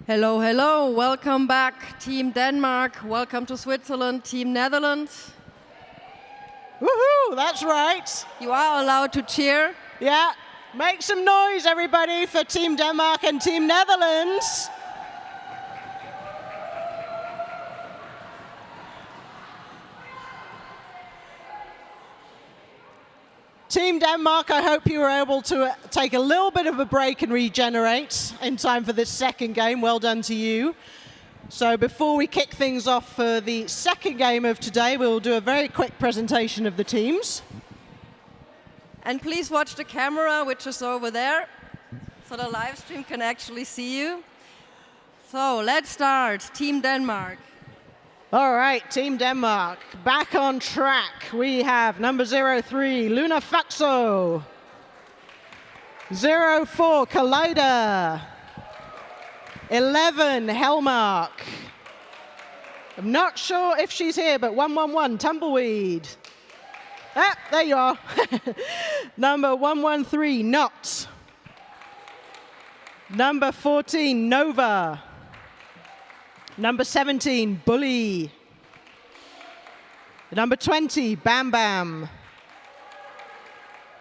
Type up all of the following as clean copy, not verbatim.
Hello, hello. Welcome back, Team Denmark. Welcome to Switzerland, Team Netherlands. Woohoo, that's right. You are allowed to cheer. Yeah, make some noise, everybody, for Team Denmark and Team Netherlands. Team Denmark, I hope you were able to take a little bit of a break and regenerate in time for this second game. Well done to you. So before we kick things off for the second game of today, we'll do a very quick presentation of the teams. And please watch the camera, which is over there, so the live stream can actually see you. So let's start. Team Denmark. All right, Team Denmark, back on track. We have number 03, Luna Faxo. 04, Collider. 11, Hellmark. I'm not sure if she's here, but 111, Tumbleweed. Ah, there you are. Number 113, Knot. Number 14, Nova. Number 17, Bully. Number 20, Bam Bam.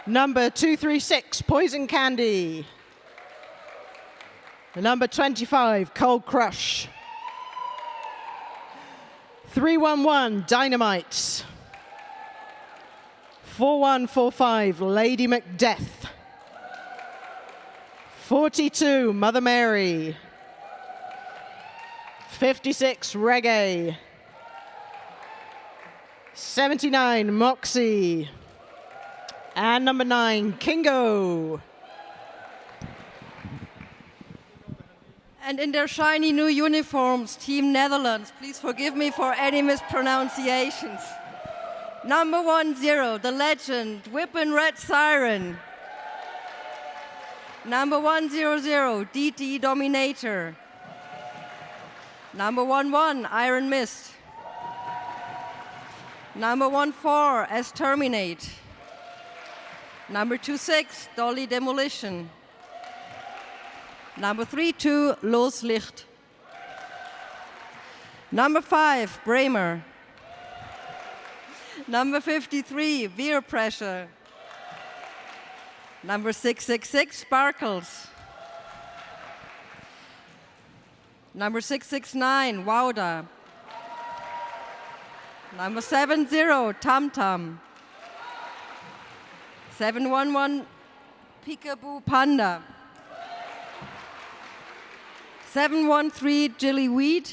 Number 236, Poison Candy. Number 25, Cold Crush. 311, Dynamite. 4145, Lady Macbeth. 42, Mother Mary. 56, Reggae. 79, Moxie. And number 9, Kingo. And in their shiny new uniforms, Team Netherlands. Please forgive me for any mispronunciations. Number 10, the legend, Whippin' Red Siren. Number 100, DT Dominator. Number 11, Iron Mist. Number 14, S Terminate. Number 26, Dolly Demolition. Number 32, Los Licht. Number 5, Bremer. Number 53, Veer Pressure. Number 666, Sparkles. Number 669, Wauda. Number 70, Tam Tam. 711, Peekaboo Panda. 713, Jilly Weed.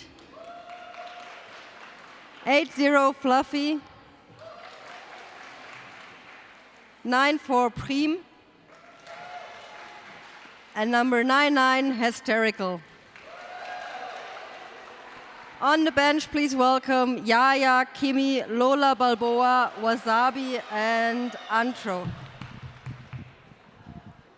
80, Fluffy. 94, Prim. And number 99, Hysterical. On the bench, please welcome Yaya, Kimi, Lola Balboa, Wasabi, and Antro.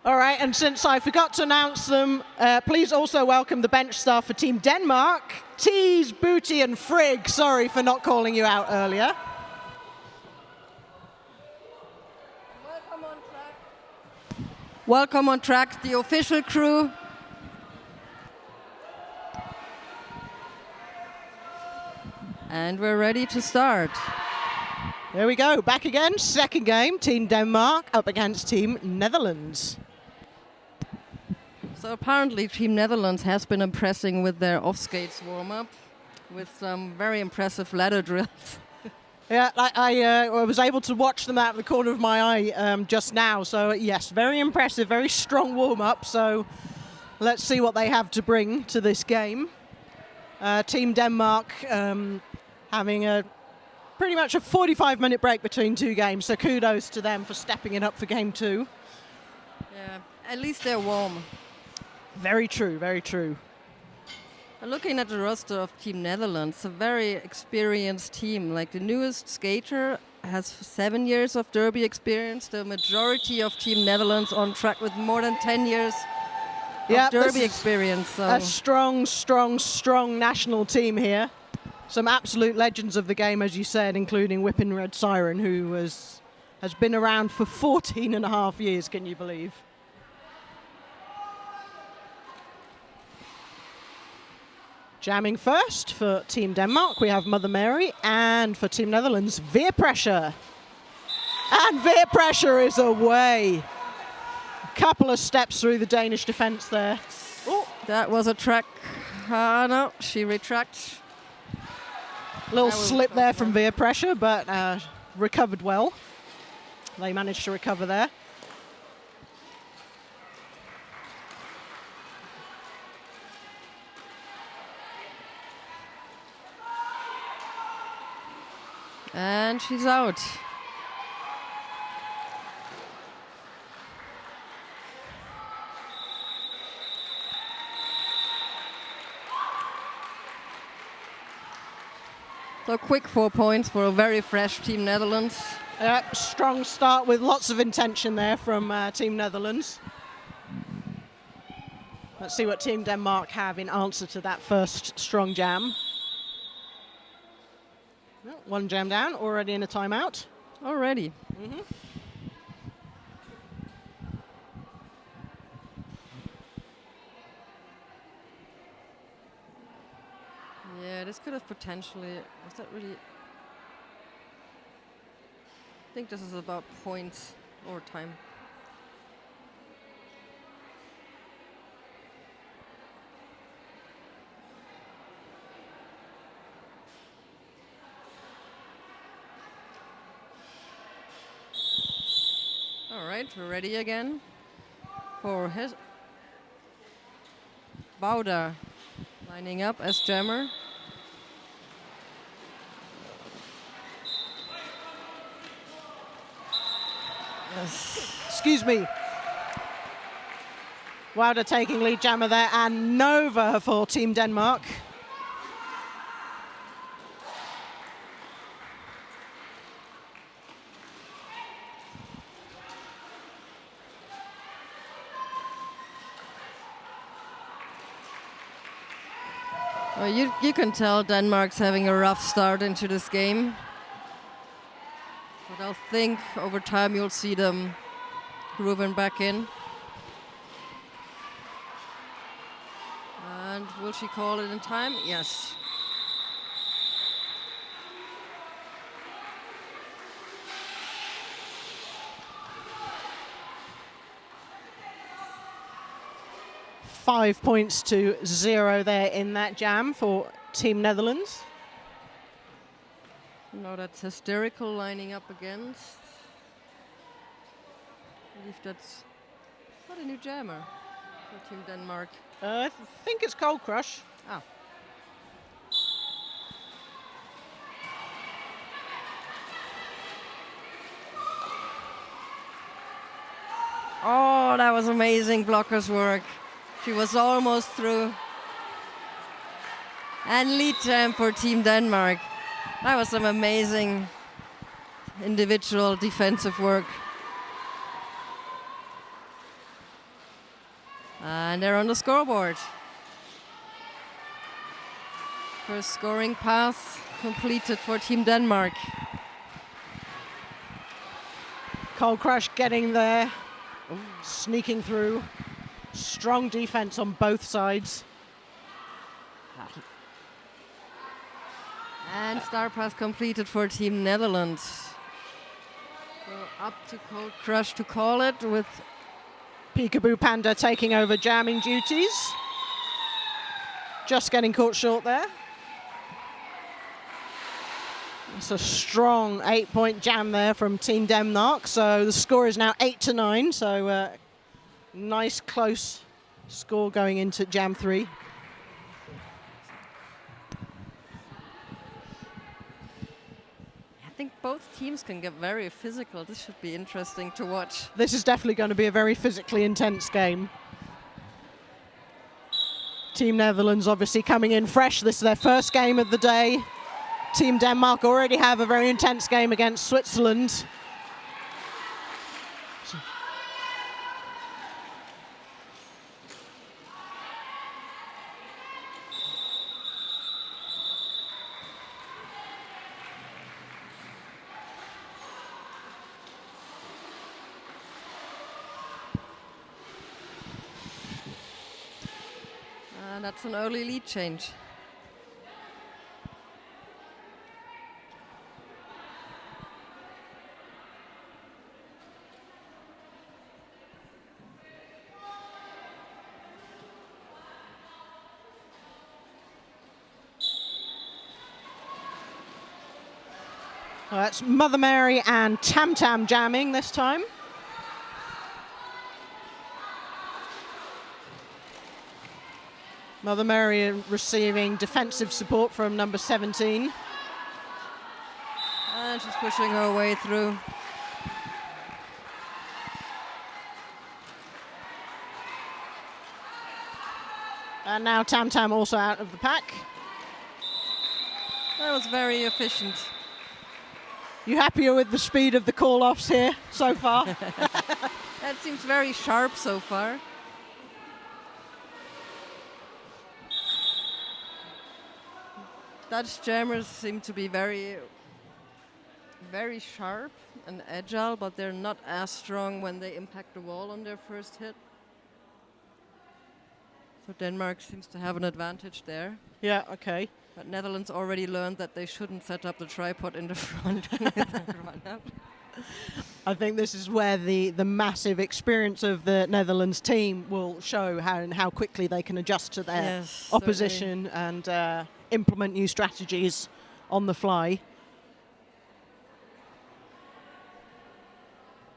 All right, and since I forgot to announce them, please also welcome the bench staff for Team Denmark, Tease, Booty, and Frigg. Sorry for not calling you out earlier. Welcome on track. Welcome on track, the official crew. And we're ready to start. There we go, back again, second game, Team Denmark up against Team Netherlands. So apparently Team Netherlands has been impressing with their off-skates warm-up with some very impressive ladder drills. Yeah, I was able to watch them out of the corner of my eye just now. So yes, very impressive, very strong warm-up. So let's see what they have to bring to this game. Team Denmark having pretty much a 45-minute break between two games. So kudos to them for stepping it up for game 2. Yeah, at least they're warm. Very true, very true. Looking at the roster of Team Netherlands, a very experienced team. Like the newest skater has 7 years of derby experience. The majority of Team Netherlands on track with more than 10 years of derby experience. So. A strong, strong, strong national team here. Some absolute legends of the game, as you said, including Whippin' Red Siren, who has been around for 14 and a half years, can you believe? Jamming first for Team Denmark, we have Mother Mary, and for Team Netherlands, Veer Pressure. And Veer Pressure is away. A couple of steps through the Danish defense there. Ooh, that was a track. No, she retracts. Little slip there from Veer Pressure, but recovered well. They managed to recover there. And she's out. So quick 4 points for a very fresh Team Netherlands. Strong start with lots of intention there from Team Netherlands. Let's see what Team Denmark have in answer to that first strong jam. Well, one jam down, already in a timeout. Already. Mm-hmm. Yeah, this could have potentially. Was that really? I think this is about points or time. All right, we're ready again for his Bauder lining up as jammer. Excuse me. Wilder taking lead jammer there, and Nova for Team Denmark. Well, you can tell Denmark's having a rough start into this game. But I think over time you'll see them grooving back in. And will she call it in time? Yes. .5 points to 0 there in that jam for Team Netherlands. No, that's hysterical lining up against. I believe that's not a new jammer for Team Denmark. I think it's Cold Crush. Oh. Oh, that was amazing blockers work. She was almost through. And lead jam for Team Denmark. That was some amazing individual defensive work. And they're on the scoreboard. First scoring pass completed for Team Denmark. Cold Crush getting there, sneaking through. Strong defense on both sides. And star pass completed for Team Netherlands. So up to Cold Crush to call it, with Peekaboo Panda taking over jamming duties. Just getting caught short there. It's a strong 8-point jam there from Team Denmark. So the score is now 8-9. So nice close score going into jam 3. I think both teams can get very physical. This should be interesting to watch. This is definitely going to be a very physically intense game. Team Netherlands obviously coming in fresh. This is their first game of the day. Team Denmark already have a very intense game against Switzerland. And that's an early lead change. Well, that's Mother Mary and Tam Tam jamming this time. Mother Mary receiving defensive support from number 17. And she's pushing her way through. And now Tam Tam also out of the pack. That was very efficient. You happier with the speed of the call-offs here so far? That seems very sharp so far. Dutch jammers seem to be very sharp and agile, but they're not as strong when they impact the wall on their first hit. So Denmark seems to have an advantage there. Yeah, okay. But Netherlands already learned that they shouldn't set up the tripod in the front. I think this is where the massive experience of the Netherlands team will show how quickly they can adjust to their opposition and implement new strategies on the fly.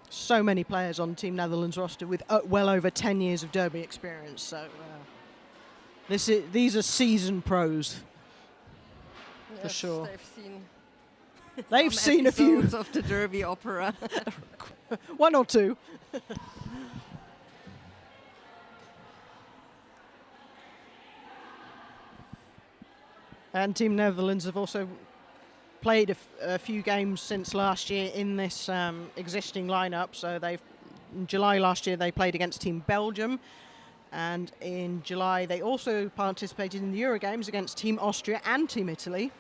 So many players on Team Netherlands roster with well over 10 years of derby experience. So these are seasoned pros. For sure. They've seen a few of the Derby opera. One or two. And Team Netherlands have also played a few games since last year in this existing lineup. So in July last year they played against Team Belgium, and in July they also participated in the Euro Games against Team Austria and Team Italy.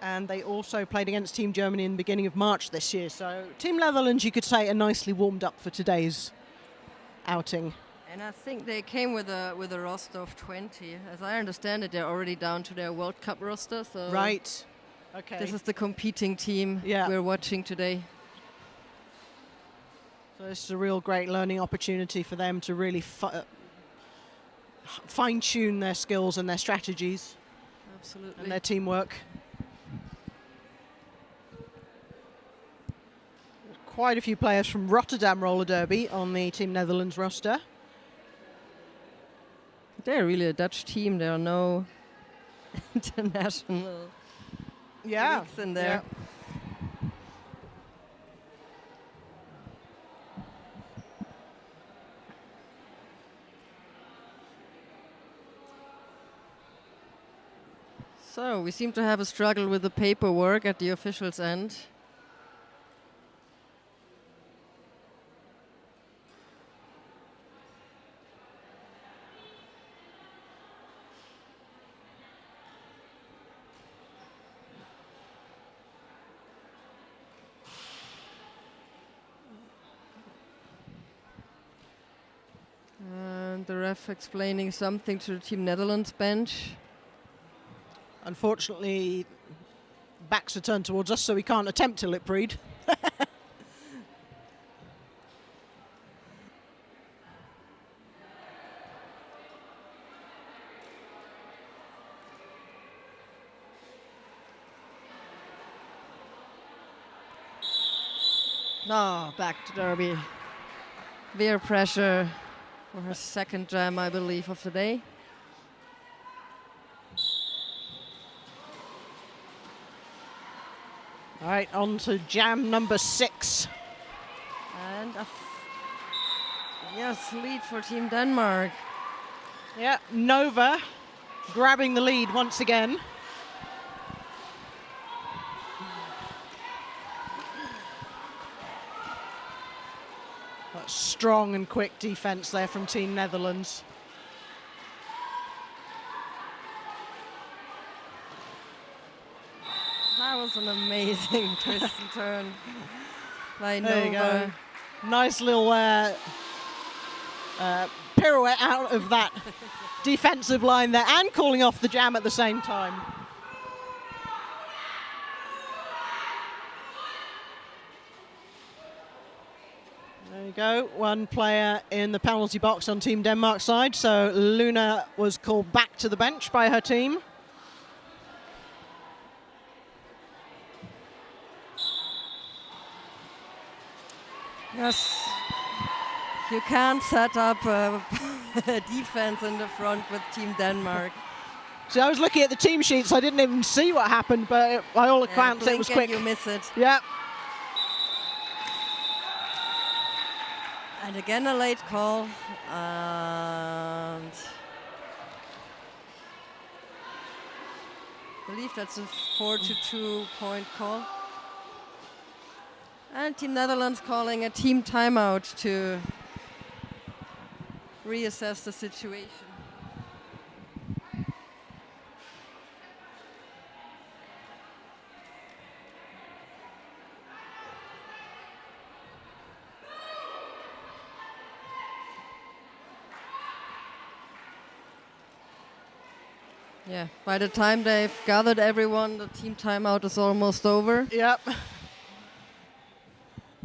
And they also played against Team Germany in the beginning of March this year. So Team Netherlands, you could say, are nicely warmed up for today's outing. And I think they came with a roster of 20. As I understand it, they're already down to their World Cup roster. So right. Okay. This is the competing team we're watching today. So this is a real great learning opportunity for them to really fine-tune their skills and their strategies. Absolutely. And their teamwork. Quite a few players from Rotterdam Roller Derby on the Team Netherlands roster. They're really a Dutch team. There are no international leagues in there. Yeah. So we seem to have a struggle with the paperwork at the officials' end. And the ref explaining something to the Team Netherlands bench. Unfortunately, backs are turned towards us, so we can't attempt to lip read. Back to Derby. Veer pressure for her second jam, I believe, of the day. All right, on to jam number 6. And lead for Team Denmark. Yeah, Nova grabbing the lead once again. That's strong and quick defense there from Team Netherlands. That was an amazing twist and turn by Nova. There you go. Nice little pirouette out of that defensive line there, and calling off the jam at the same time. There you go, one player in the penalty box on Team Denmark's side, so Luna was called back to the bench by her team. Yes. You can't set up a defense in the front with Team Denmark. So I was looking at the team sheets. I didn't even see what happened, but by all accounts, it was quick. You miss it. Yeah. And again, a late call. And I believe that's a 4-2 point call. And Team Netherlands calling a team timeout to reassess the situation. Yeah, by the time they've gathered everyone, the team timeout is almost over. Yep.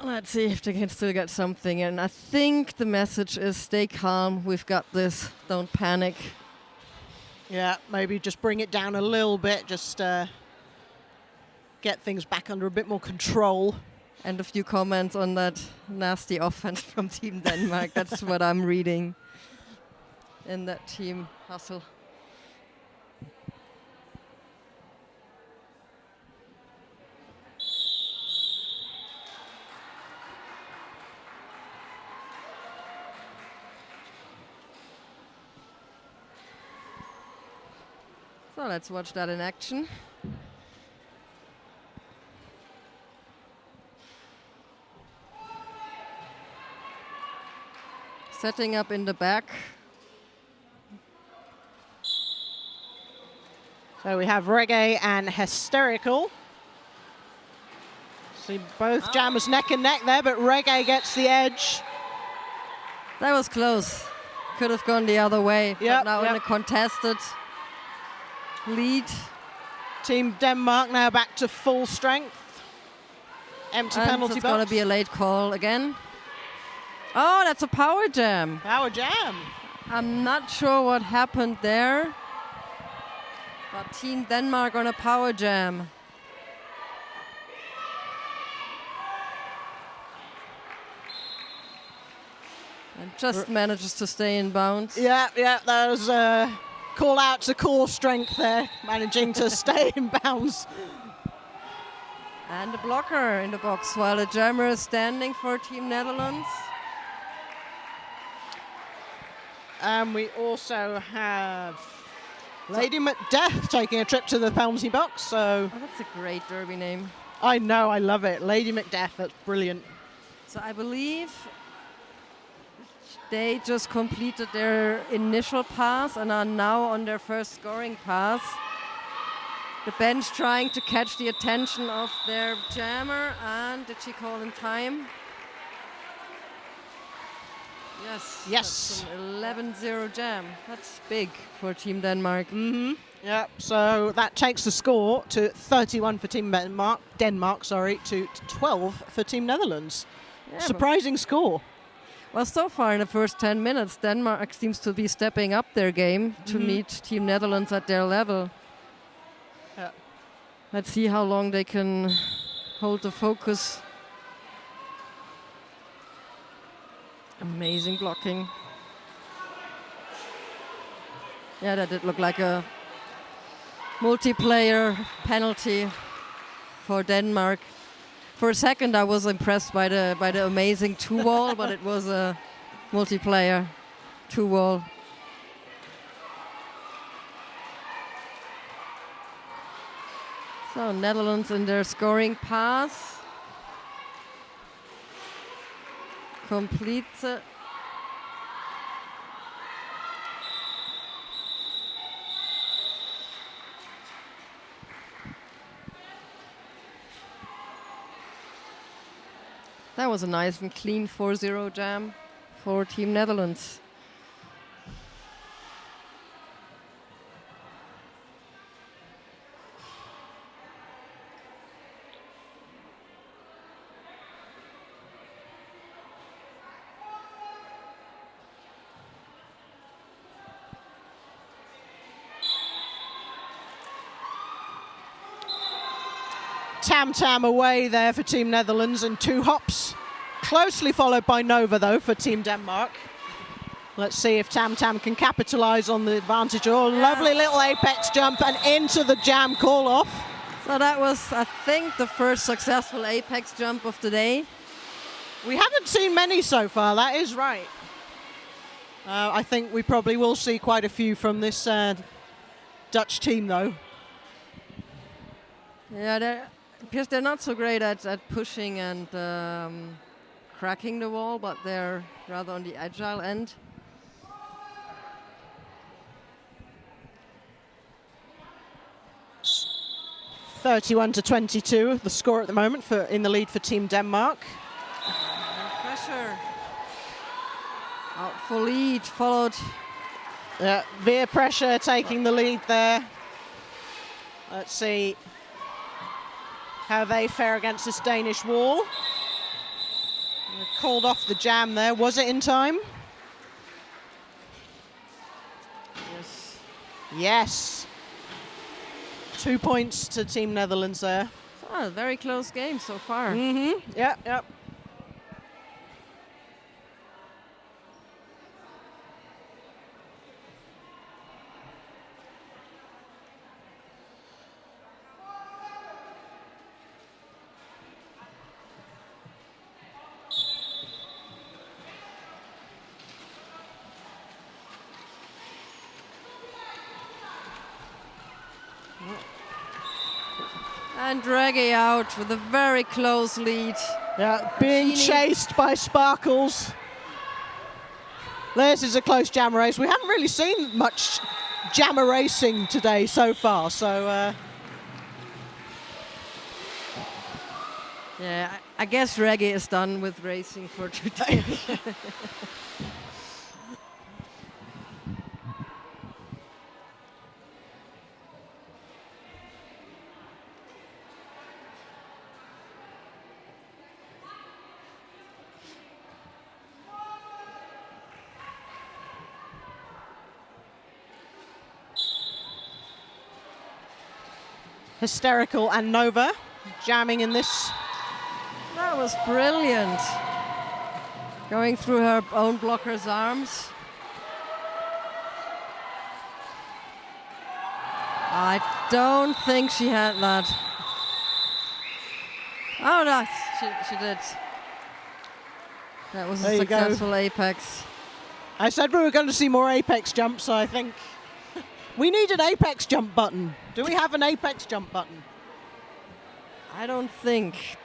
Let's see if they can still get something. And I think the message is stay calm, we've got this, don't panic. Yeah, maybe just bring it down a little bit, just get things back under a bit more control. And a few comments on that nasty offense from Team Denmark. That's what I'm reading in that team hustle. So let's watch that in action. Setting up in the back. So we have Reggae and Hysterical. See both jammers neck and neck there, but Reggae gets the edge. That was close. Could have gone the other way. Yep, but now in a contested lead. Team Denmark now back to full strength. Empty And penalty it's box. going to be a late call again. Oh, that's a power jam. Power jam. I'm not sure what happened there. But Team Denmark on a power jam. And just manages to stay in bounds. Yeah, that was a call out to core strength there, managing to stay in bounds. And a blocker in the box while the jammer is standing for Team Netherlands. And we also have Lady Macbeth taking a trip to the penalty box. So Oh, that's a great derby name. I know, I love it. Lady Macbeth, that's brilliant. So I believe they just completed their initial pass and are now on their first scoring pass. The bench trying to catch the attention of their jammer, and did she call in time? Yes. Yes. That's an 11-0 jam. That's big for Team Denmark. Mm-hmm. Yep. So that takes the score to 31 for Team Denmark, to 12 for Team Netherlands. Yeah, Surprising score. well, so far in the first 10 minutes, Denmark seems to be stepping up their game to meet Team Netherlands at their level. Yeah. Let's see how long they can hold the focus. Amazing blocking. Yeah, that did look like a multiplayer penalty for Denmark. For a second, I was impressed by the amazing two-wall, but it was a multiplayer two-wall. So Netherlands in their scoring pass. Complete. That was a nice and clean 4-0 jam for Team Netherlands. Tam-tam away there for Team Netherlands in 2 hops. Closely followed by Nova, though, for Team Denmark. Let's see if Tam Tam can capitalise on the advantage. Oh, lovely little apex jump and into the jam call-off. So that was, I think, the first successful apex jump of the day. We haven't seen many so far, that is right. I think we probably will see quite a few from this Dutch team, though. Yeah, because they're not so great at pushing and cracking the wall, but they're rather on the agile end. (31-22), the score at the moment in the lead for Team Denmark. Pressure. Out for lead, followed. Veer Pressure taking the lead there. Let's see how they fare against this Danish wall. Called off the jam there. Was it in time? Yes. Yes. 2 points to Team Netherlands there. Oh, very close game so far. Mm-hmm. Yep. And Draghi out with a very close lead. Yeah, being chased by Sparkles. This is a close jammer race. We haven't really seen much jammer racing today so far, so... Yeah, I guess Draghi is done with racing for today. Hysterical and Nova jamming in this. That was brilliant. Going through her own blocker's arms. I don't think she had that. Oh, no, she did. That was a successful apex. I said we were going to see more apex jumps, so I think we need an apex jump button. Do we have an apex jump button? I don't think.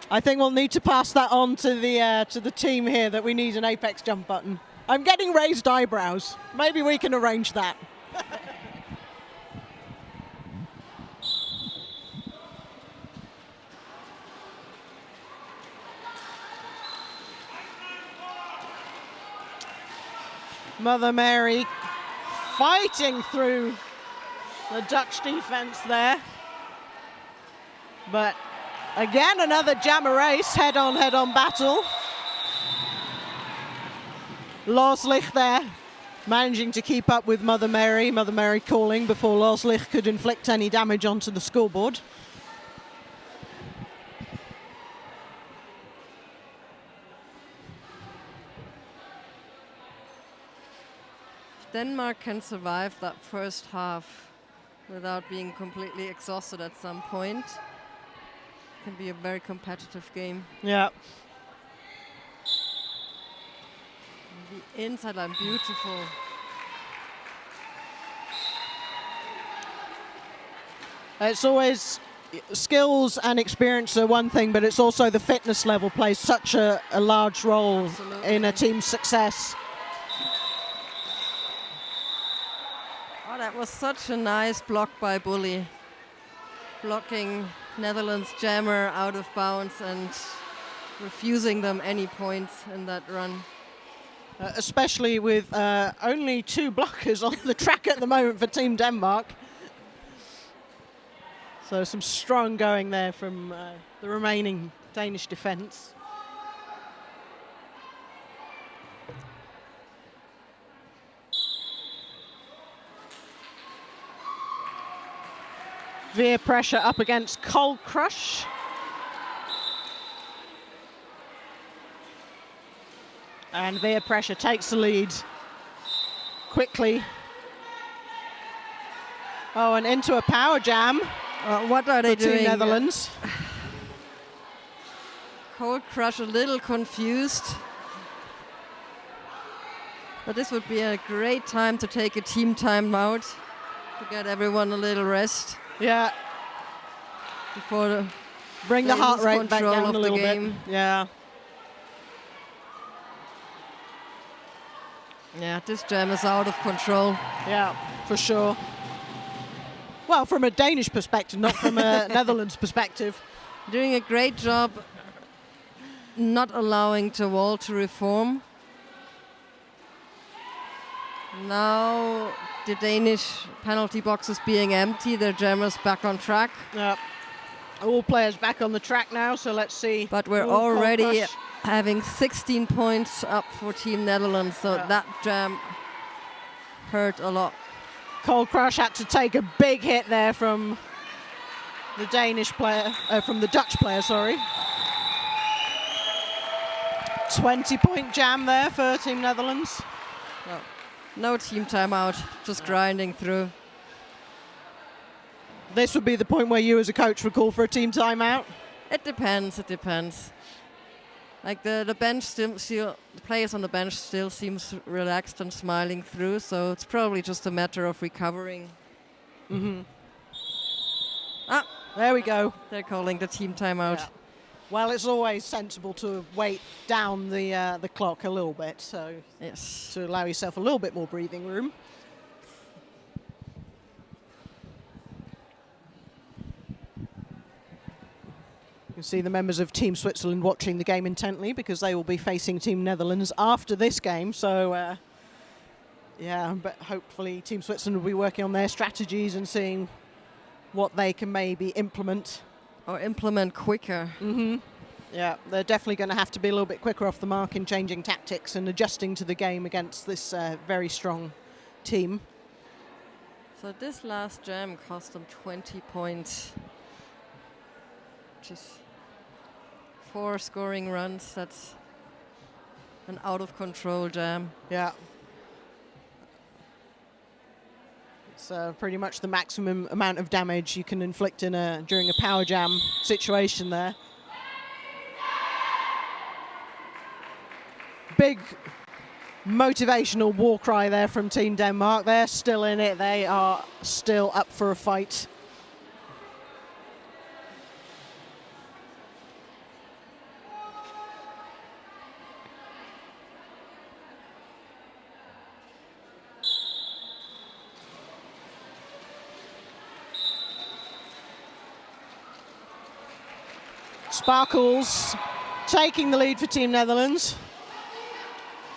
I think we'll need to pass that on to the team here that we need an apex jump button. I'm getting raised eyebrows. Maybe we can arrange that. Mother Mary fighting through the Dutch defense there. But again, another jammer race, head-on battle. Lorslich there, managing to keep up with Mother Mary calling before Lorslich could inflict any damage onto the scoreboard. Denmark can survive that first half without being completely exhausted at some point. It can be a very competitive game. Yeah. The inside line, beautiful. It's always skills and experience are one thing, but it's also the fitness level plays such a large role in a team's success. Oh, that was such a nice block by Bully. Blocking Netherlands jammer out of bounds and refusing them any points in that run. Especially with only 2 blockers on the track at the moment for Team Denmark. So some strong going there from the remaining Danish defence. Veer Pressure up against Cold Crush. And via pressure takes the lead quickly. Oh, and into a power jam. What are they doing? Team Netherlands. Cold Crush a little confused. But this would be a great time to take a team timeout to get everyone a little rest. Yeah. Before bring the heart rate back down a little bit. Yeah. Yeah, this jam is out of control. Yeah, for sure. Well, from a Danish perspective, not from a Netherlands perspective. Doing a great job not allowing the wall to reform. Now the Danish penalty box is being empty. The jammers back on track. Yep. All players back on the track now, so let's see. But we're already having 16 points up for Team Netherlands, so that jam hurt a lot. Cold Crush had to take a big hit there from the Danish player, from the Dutch player, sorry. 20-point jam there for Team Netherlands. No team timeout, just grinding through. This would be the point where you as a coach would call for a team timeout? It depends. Like the bench still, the players on the bench still seems relaxed and smiling through, so it's probably just a matter of recovering. Mm-hmm. There we go. They're calling the team timeout. Yeah. Well, it's always sensible to wait down the clock a little bit, so yes, to allow yourself a little bit more breathing room. You can see the members of Team Switzerland watching the game intently because they will be facing Team Netherlands after this game. So, yeah, but hopefully Team Switzerland will be working on their strategies and seeing what they can maybe implement. Or implement quicker. Mm-hmm. Yeah, they're definitely going to have to be a little bit quicker off the mark in changing tactics and adjusting to the game against this very strong team. So this last jam cost them 20 points. Just 4 scoring runs. That's an out-of-control jam. Yeah. It's pretty much the maximum amount of damage you can inflict in during a power jam situation there. Big motivational war cry there from Team Denmark. They're still in it. They are still up for a fight. Sparkles taking the lead for Team Netherlands.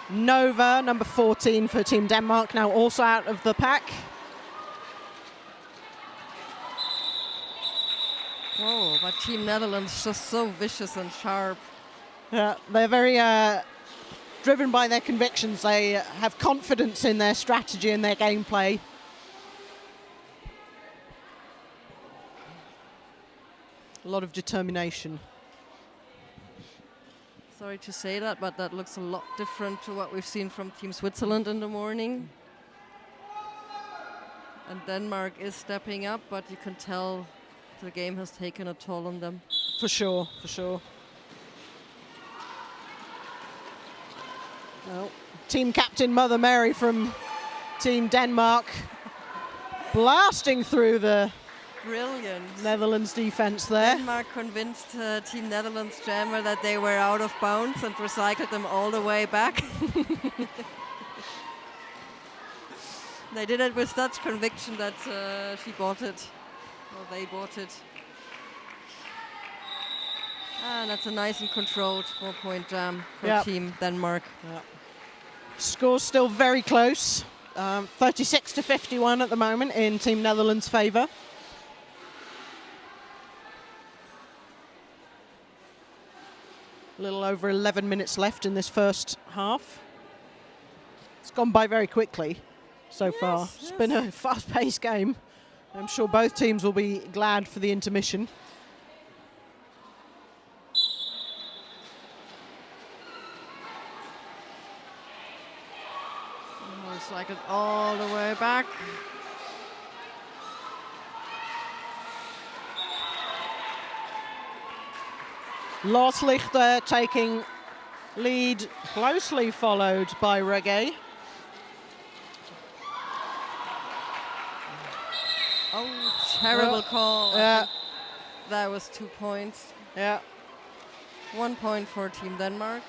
Nova, number 14 for Team Denmark, now also out of the pack. Whoa, but Team Netherlands just so vicious and sharp. Yeah, they're very driven by their convictions. They have confidence in their strategy and their gameplay. A lot of determination. Sorry to say that, but that looks a lot different to what we've seen from Team Switzerland in the morning. And Denmark is stepping up, but you can tell the game has taken a toll on them. For sure, for sure. Well, team captain Mother Mary from Team Denmark blasting through the brilliant Netherlands defense there. Denmark convinced Team Netherlands jammer that they were out of bounds and recycled them all the way back. They did it with such conviction that she bought it, or they bought it. And that's a nice and controlled 4-point jam for Team Denmark. Yep. Score's still very close, 36-51 at the moment in Team Netherlands' favour. A little over 11 minutes left in this first half. It's gone by very quickly so far. It's been a fast-paced game. I'm sure both teams will be glad for the intermission. back. Lorslichter taking lead, closely followed by Reggae. Oh, terrible call. Yeah. That was 2 points. Yeah. 1 point for Team Denmark.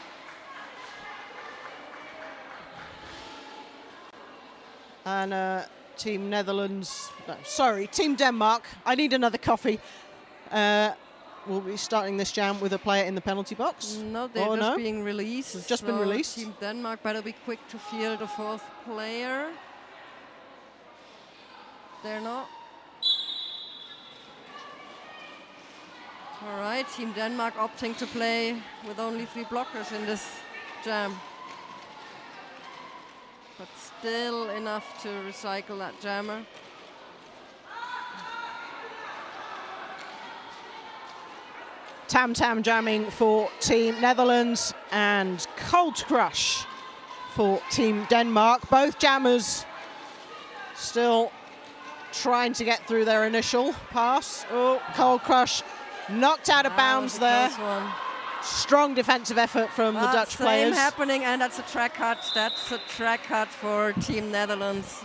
And Team Netherlands, no, sorry, Team Denmark. I need another coffee. We'll be starting this jam with a player in the penalty box. No, they're just being released. They've just been released. Team Denmark better be quick to field the 4th player. They're not. All right, Team Denmark opting to play with only 3 blockers in this jam. But still enough to recycle that jammer. Tam Tam jamming for Team Netherlands and Cold Crush for Team Denmark. Both jammers still trying to get through their initial pass. Oh, Cold Crush knocked out of bounds there. Strong defensive effort from the Dutch players. Same happening, and that's a track cut. That's a track cut for Team Netherlands.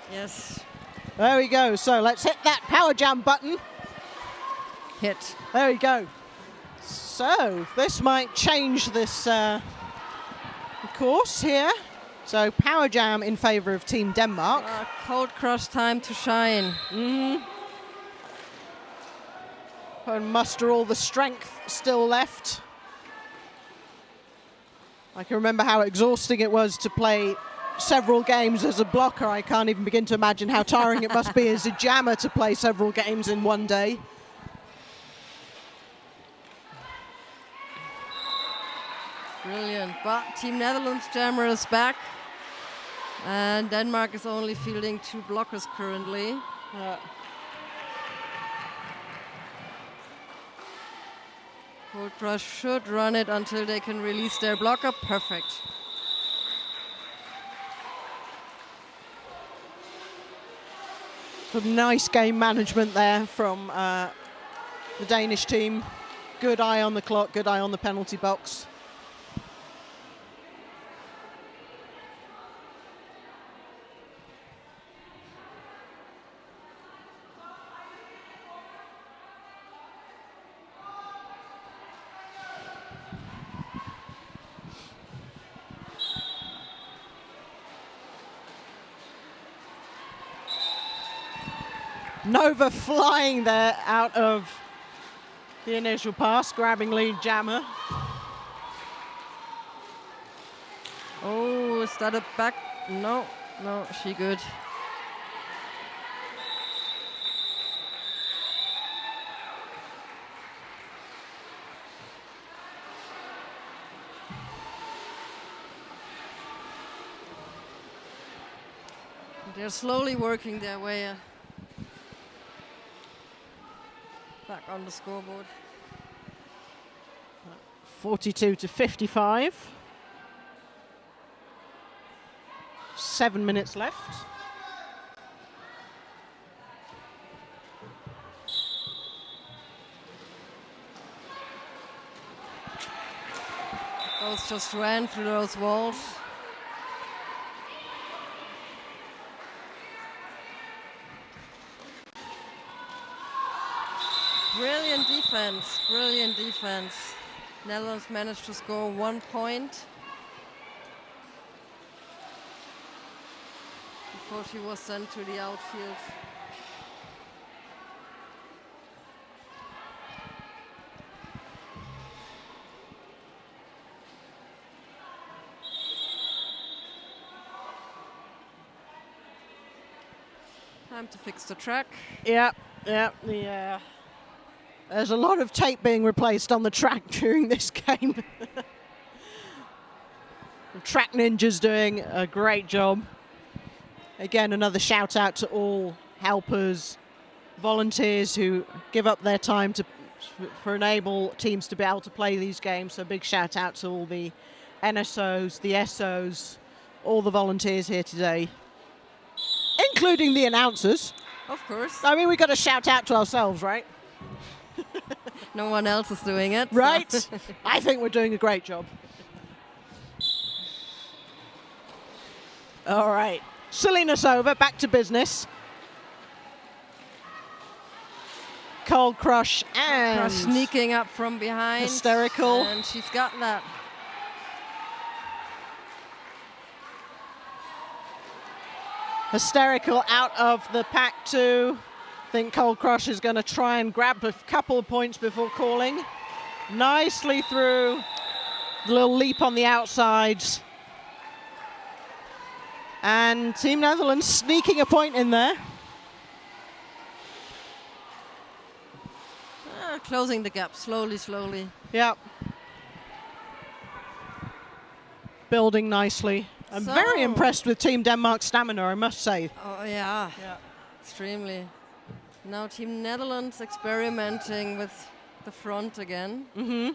Yes. There we go. So let's hit that power jam button. Hit. There we go. So this might change this course here. So power jam in favour of Team Denmark. Cold Crush time to shine. And muster all the strength still left. I can remember how exhausting it was to play several games as a blocker. I can't even begin to imagine how tiring it must be as a jammer to play several games in one day. Brilliant, but Team Netherlands jammer is back. And Denmark is only fielding 2 blockers currently. Cold Crush should run it until they can release their blocker. Perfect. Some nice game management there from the Danish team. Good eye on the clock, good eye on the penalty box. Nova flying there out of the initial pass, grabbing lead jammer. Oh, is that a back? No, she good. They're slowly working their way back on the scoreboard. 42-55. 7 minutes left. Those just ran through those walls. Brilliant defense, brilliant defense. Netherlands managed to score 1 point before she was sent to the outfield. Time to fix the track. Yeah. There's a lot of tape being replaced on the track during this game. The track ninjas doing a great job. Again, another shout out to all helpers, volunteers who give up their time for enable teams to be able to play these games. So big shout out to all the NSOs, the SOs, all the volunteers here today. including the announcers. Of course. I mean, we got to shout out to ourselves, right? No one else is doing it. Right? So. I think we're doing a great job. All right. Silliness over, back to business. Cold Crush and Crush sneaking up from behind. Hysterical. And she's got that. Hysterical out of the pack too. I think Cold Crush is going to try and grab a couple of points before calling. Nicely through. The little leap on the outsides. And Team Netherlands sneaking a point in there. Closing the gap slowly, slowly. Yep. Building nicely. I'm very impressed with Team Denmark's stamina, I must say. Oh, yeah. Extremely. Now Team Netherlands experimenting with the front again. Mm-hmm.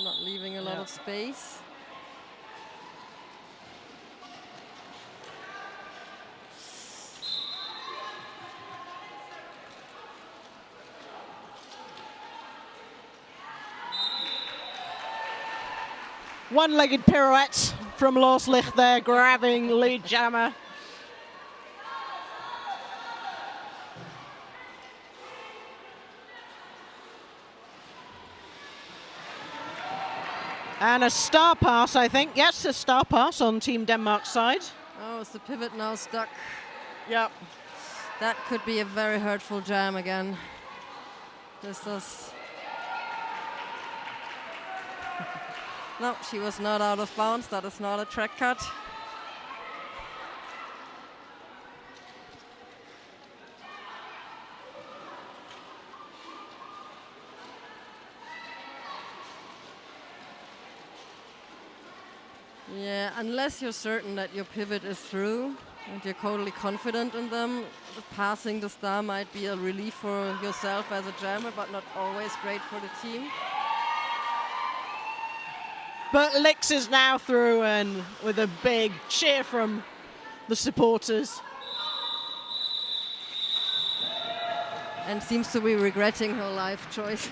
Not leaving a lot of space. One-legged pirouette from Lorslich there, grabbing lead jammer. And a star pass, I think. Yes, a star pass on Team Denmark's side. Oh, is the pivot now stuck? Yep. That could be a very hurtful jam again. This is... No, she was not out of bounds. That is not a track cut. Yeah, unless you're certain that your pivot is through and you're totally confident in them, passing the star might be a relief for yourself as a jammer, but not always great for the team. But Lix is now through, and with a big cheer from the supporters. And seems to be regretting her life choice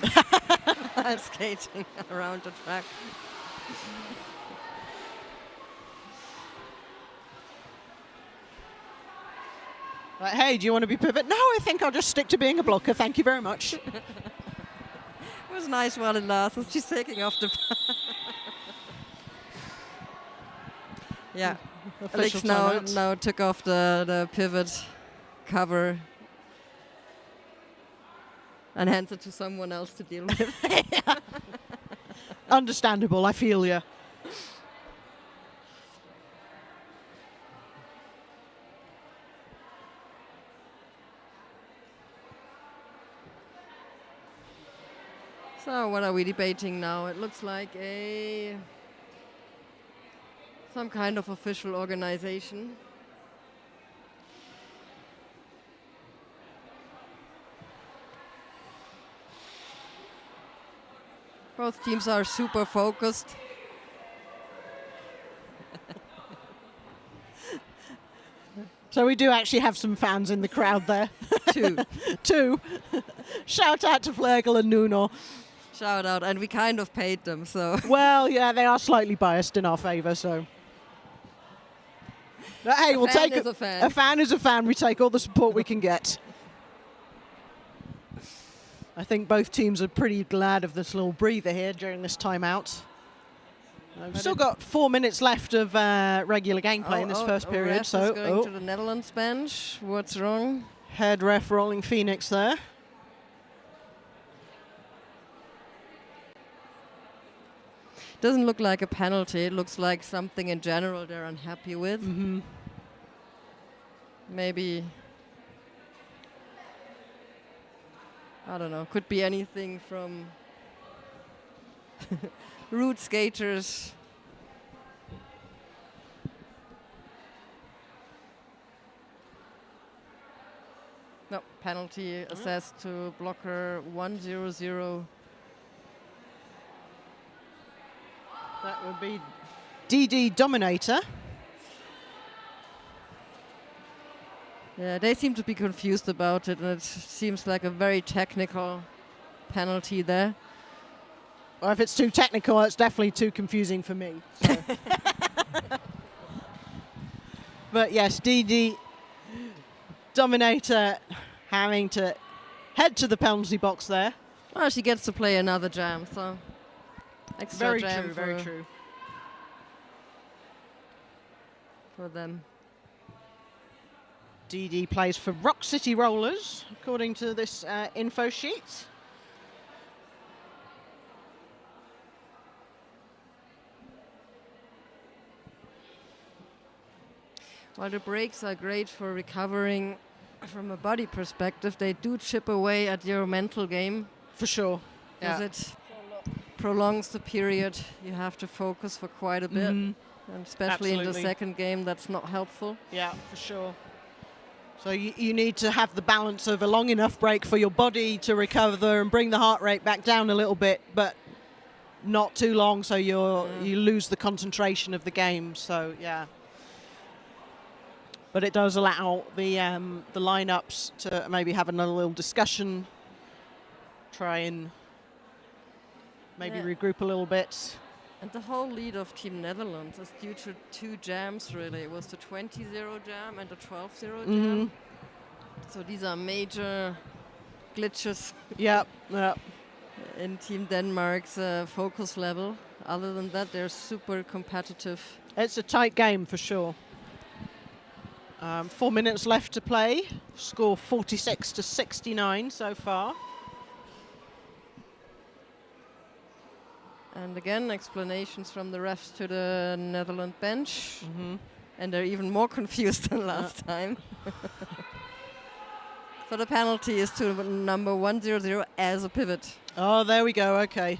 while skating around the track. Like, hey, do you want to be pivot? No, I think I'll just stick to being a blocker. Thank you very much. It was nice while it lasted. She's taking off the... Yeah, Alex now took off the pivot cover and hands it to someone else to deal with. Understandable, I feel you. So what are we debating now? It looks like some kind of official organization. Both teams are super focused. So we do actually have some fans in the crowd there. Two. Shout out to Flegel and Nuno. Shout out, and we kind of paid them, so. Well, yeah, they are slightly biased in our favor, so. But hey, we'll take a fan. A fan is a fan. We take all the support we can get. I think both teams are pretty glad of this little breather here during this timeout. We've still got 4 minutes left of regular gameplay in this first period. Ref is going to the Netherlands bench. What's wrong? Head ref rolling Phoenix there. Doesn't look like a penalty. It looks like something in general they're unhappy with. Mm-hmm. Maybe, I don't know, could be anything from rude skaters. No, penalty assessed to blocker 100. That would be DD Dominator. Yeah, they seem to be confused about it, and it seems like a very technical penalty there. Well, if it's too technical, it's definitely too confusing for me. So. But yes, Didi, Dominator, having to head to the penalty box there. Well, she gets to play another jam, so extra Very jam true, very true. For them. Didi plays for Rock City Rollers, according to this info sheet. While the breaks are great for recovering from a body perspective, they do chip away at your mental game. For sure. As it prolongs the period, you have to focus for quite a bit. And especially in the second game, that's not helpful. Yeah, for sure. So you need to have the balance of a long enough break for your body to recover and bring the heart rate back down a little bit, but not too long so you lose the concentration of the game. So, yeah. But it does allow the lineups to maybe have another little discussion, try and maybe regroup a little bit. And the whole lead of Team Netherlands is due to 2 jams, really. It was the 20-0 jam and the 12-0 jam. So these are major glitches in Team Denmark's focus level. Other than that, they're super competitive. It's a tight game for sure. 4 minutes left to play. Score 46-69 so far. And again, explanations from the refs to the Netherlands bench. And they're even more confused than last time. So the penalty is to number 100 as a pivot. Oh, there we go. Okay.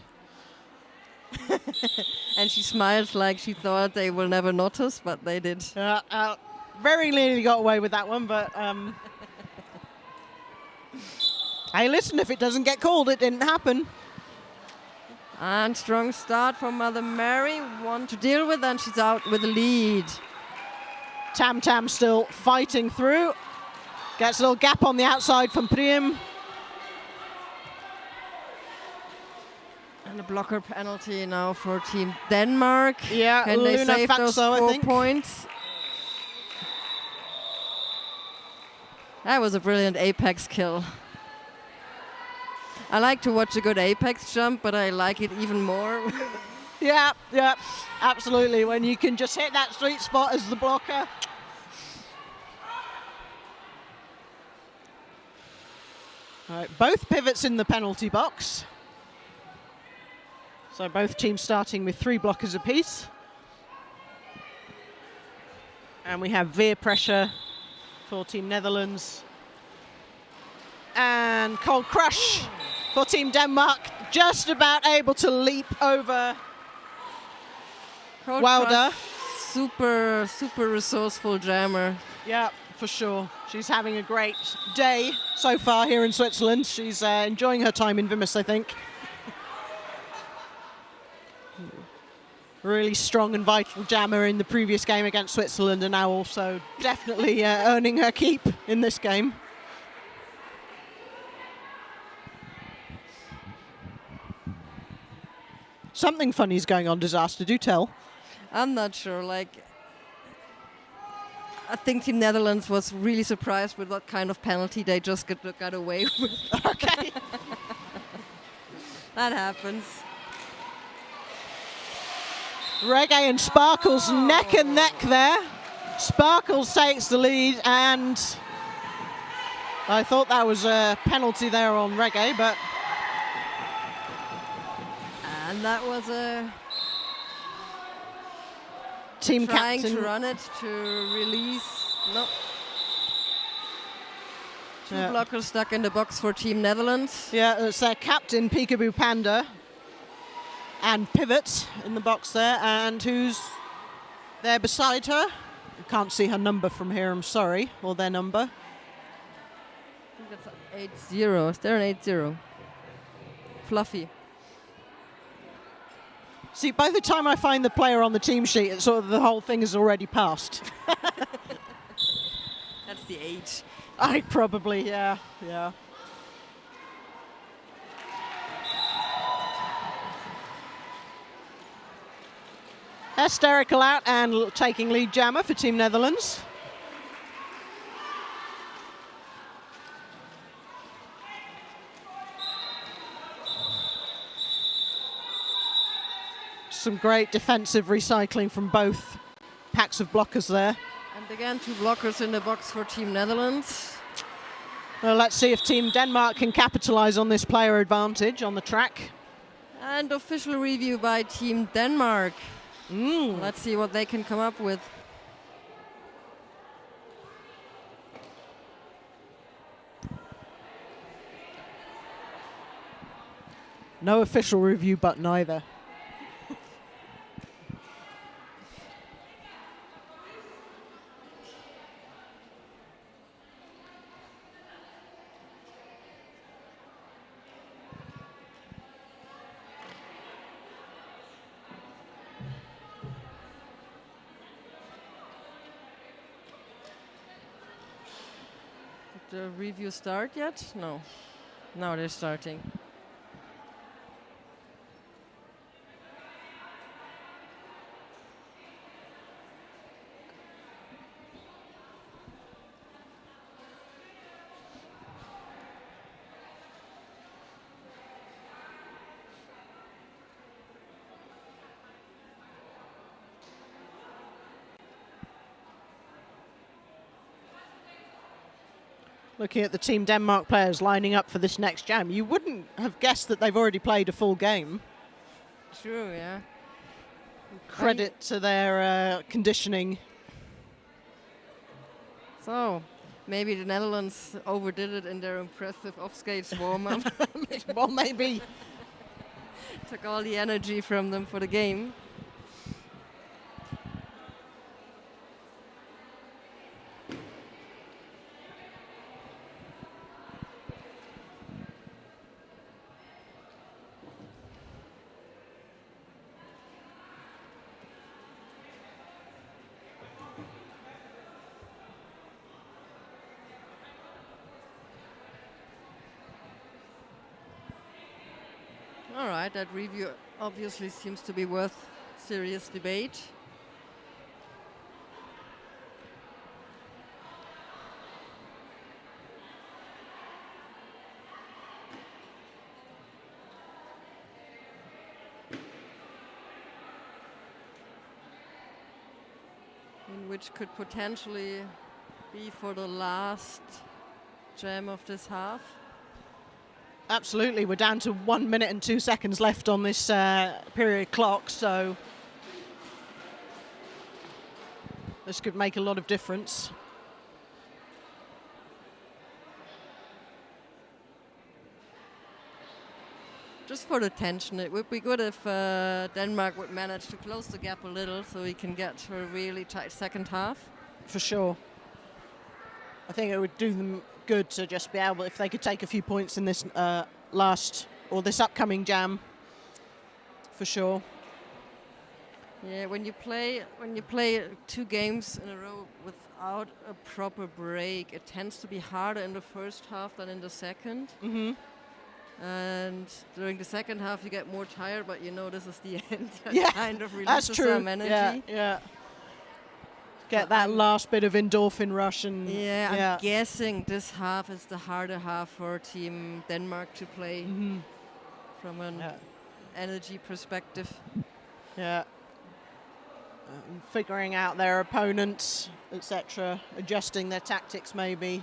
And she smiled like she thought they will never notice, but they did. Very nearly got away with that one, but hey, listen, if it doesn't get called, it didn't happen. And strong start from Mother Mary, one to deal with, and she's out with the lead. Tam Tam still fighting through. Gets a little gap on the outside from Priem. And a blocker penalty now for Team Denmark. Yeah, can they Luna save those Faxo, 4 points? That was a brilliant apex kill. I like to watch a good apex jump, but I like it even more. Yeah, absolutely. When you can just hit that sweet spot as the blocker. All right, both pivots in the penalty box. So both teams starting with 3 blockers apiece. And we have veer pressure for Team Netherlands. And cold crush for Team Denmark. Just about able to leap over Wilder. Super resourceful jammer. Yeah, for sure. She's having a great day so far here in Switzerland. She's enjoying her time in Wimmis, I think. Really strong and vital jammer in the previous game against Switzerland, and now also definitely earning her keep in this game. Something funny is going on, Disaster. Do tell. I'm not sure. I think Team Netherlands was really surprised with what kind of penalty they just got away with. Okay. That happens. Reggae and Sparkles neck and neck there. Sparkles takes the lead, and I thought that was a penalty there on Reggae, but... And that was a... Team trying captain. to run it to release. No. 2 blockers stuck in the box for Team Netherlands. Yeah, it's their captain, Peekaboo Panda. And Pivot in the box there, and who's there beside her? You can't see her number from here, I'm sorry, or their number. I think that's 8-0. Is there an 8-0? Fluffy. See, by the time I find the player on the team sheet, it's sort of the whole thing is already passed. That's the age. I probably, yeah. Hysterical out and taking lead jammer for Team Netherlands. Some great defensive recycling from both packs of blockers there. And again, 2 blockers in the box for Team Netherlands. Well, let's see if Team Denmark can capitalize on this player advantage on the track. And official review by Team Denmark. Let's see what they can come up with. No official review button either. Did the review start yet? No. Now they're starting. Looking at the Team Denmark players lining up for this next jam, you wouldn't have guessed that they've already played a full game. True, yeah. Credit to their conditioning. So, maybe the Netherlands overdid it in their impressive off-skates warm-up. Well, maybe. Took all the energy from them for the game. All right, that review obviously seems to be worth serious debate. In which could potentially be for the last jam of this half. Absolutely, we're down to 1 minute and 2 seconds left on this period clock, so this could make a lot of difference. Just for the tension, it would be good if Denmark would manage to close the gap a little so we can get to a really tight second half. For sure. I think it would do them good to just be able, if they could take a few points in this this upcoming jam, for sure. Yeah, when you play 2 games in a row without a proper break, it tends to be harder in the first half than in the second. Mm-hmm. And during the second half, you get more tired, but you know this is the end. Yeah, kind of that's releases true. some energy. Yeah. Get that last bit of endorphin rush and I'm guessing this half is the harder half for Team Denmark to play from an energy perspective. Yeah. Figuring out their opponents, etc., adjusting their tactics maybe.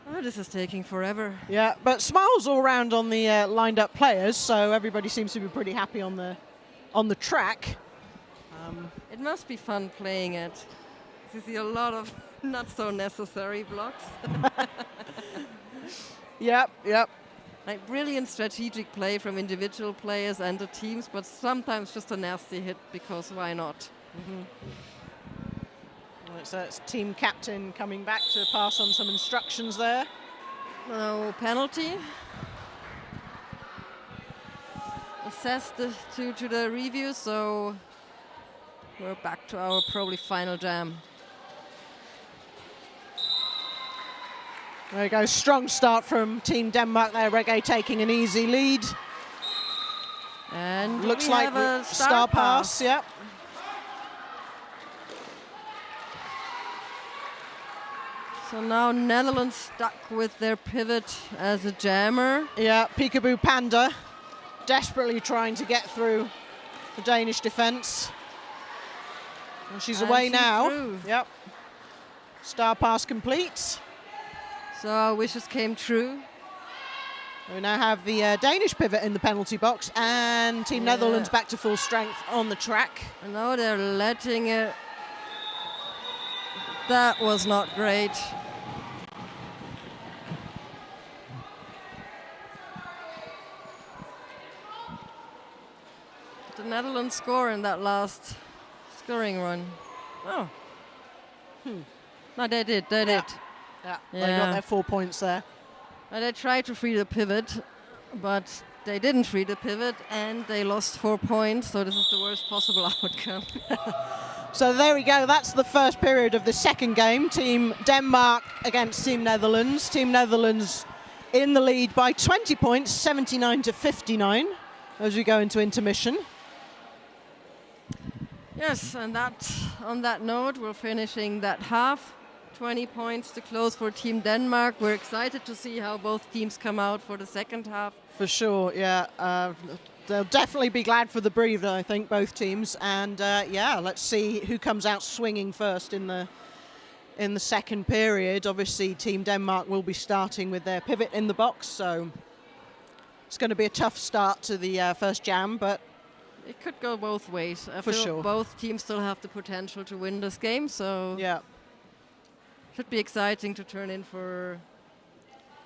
Oh, this is taking forever. Yeah, but smiles all round on the lined up players, so everybody seems to be pretty happy on the track. It must be fun playing it. You see a lot of not so necessary blocks. Yep. Like brilliant strategic play from individual players and the teams, but sometimes just a nasty hit because why not? So it's team captain coming back to pass on some instructions there. No penalty. Assessed to the review, so we're back to our probably final jam. There you go, strong start from Team Denmark there. Reggae taking an easy lead. And looks we like have a star pass. Yep. So now Netherlands stuck with their pivot as a jammer. Yeah, Peekaboo Panda desperately trying to get through the Danish defence. And she's away now. Through. Yep. Star pass complete. So our wishes came true. We now have the Danish pivot in the penalty box, and Team Netherlands back to full strength on the track. And now they're letting it. That was not great. The Netherlands score in that last scoring run. Oh. No, they did. They did. Yeah, they got their 4 points there. And they tried to free the pivot, but they didn't free the pivot, and they lost 4 points. So this is the worst possible outcome. So there we go. That's the first period of the second game. Team Denmark against Team Netherlands. Team Netherlands in the lead by 20 points, 79 to 59, as we go into intermission. Yes, and on that note, we're finishing that half. 20 points to close for Team Denmark. We're excited to see how both teams come out for the second half. For sure, yeah. They'll definitely be glad for the breather, I think, both teams. And yeah, let's see who comes out swinging first in the second period. Obviously, Team Denmark will be starting with their pivot in the box, so it's going to be a tough start to the first jam, but it could go both ways. I for feel sure. Both teams still have the potential to win this game, so yeah. Should be exciting to turn in for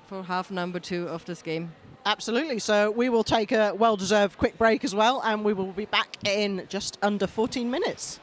half number 2 of this game. Absolutely. So we will take a well-deserved quick break as well, and we will be back in just under 14 minutes.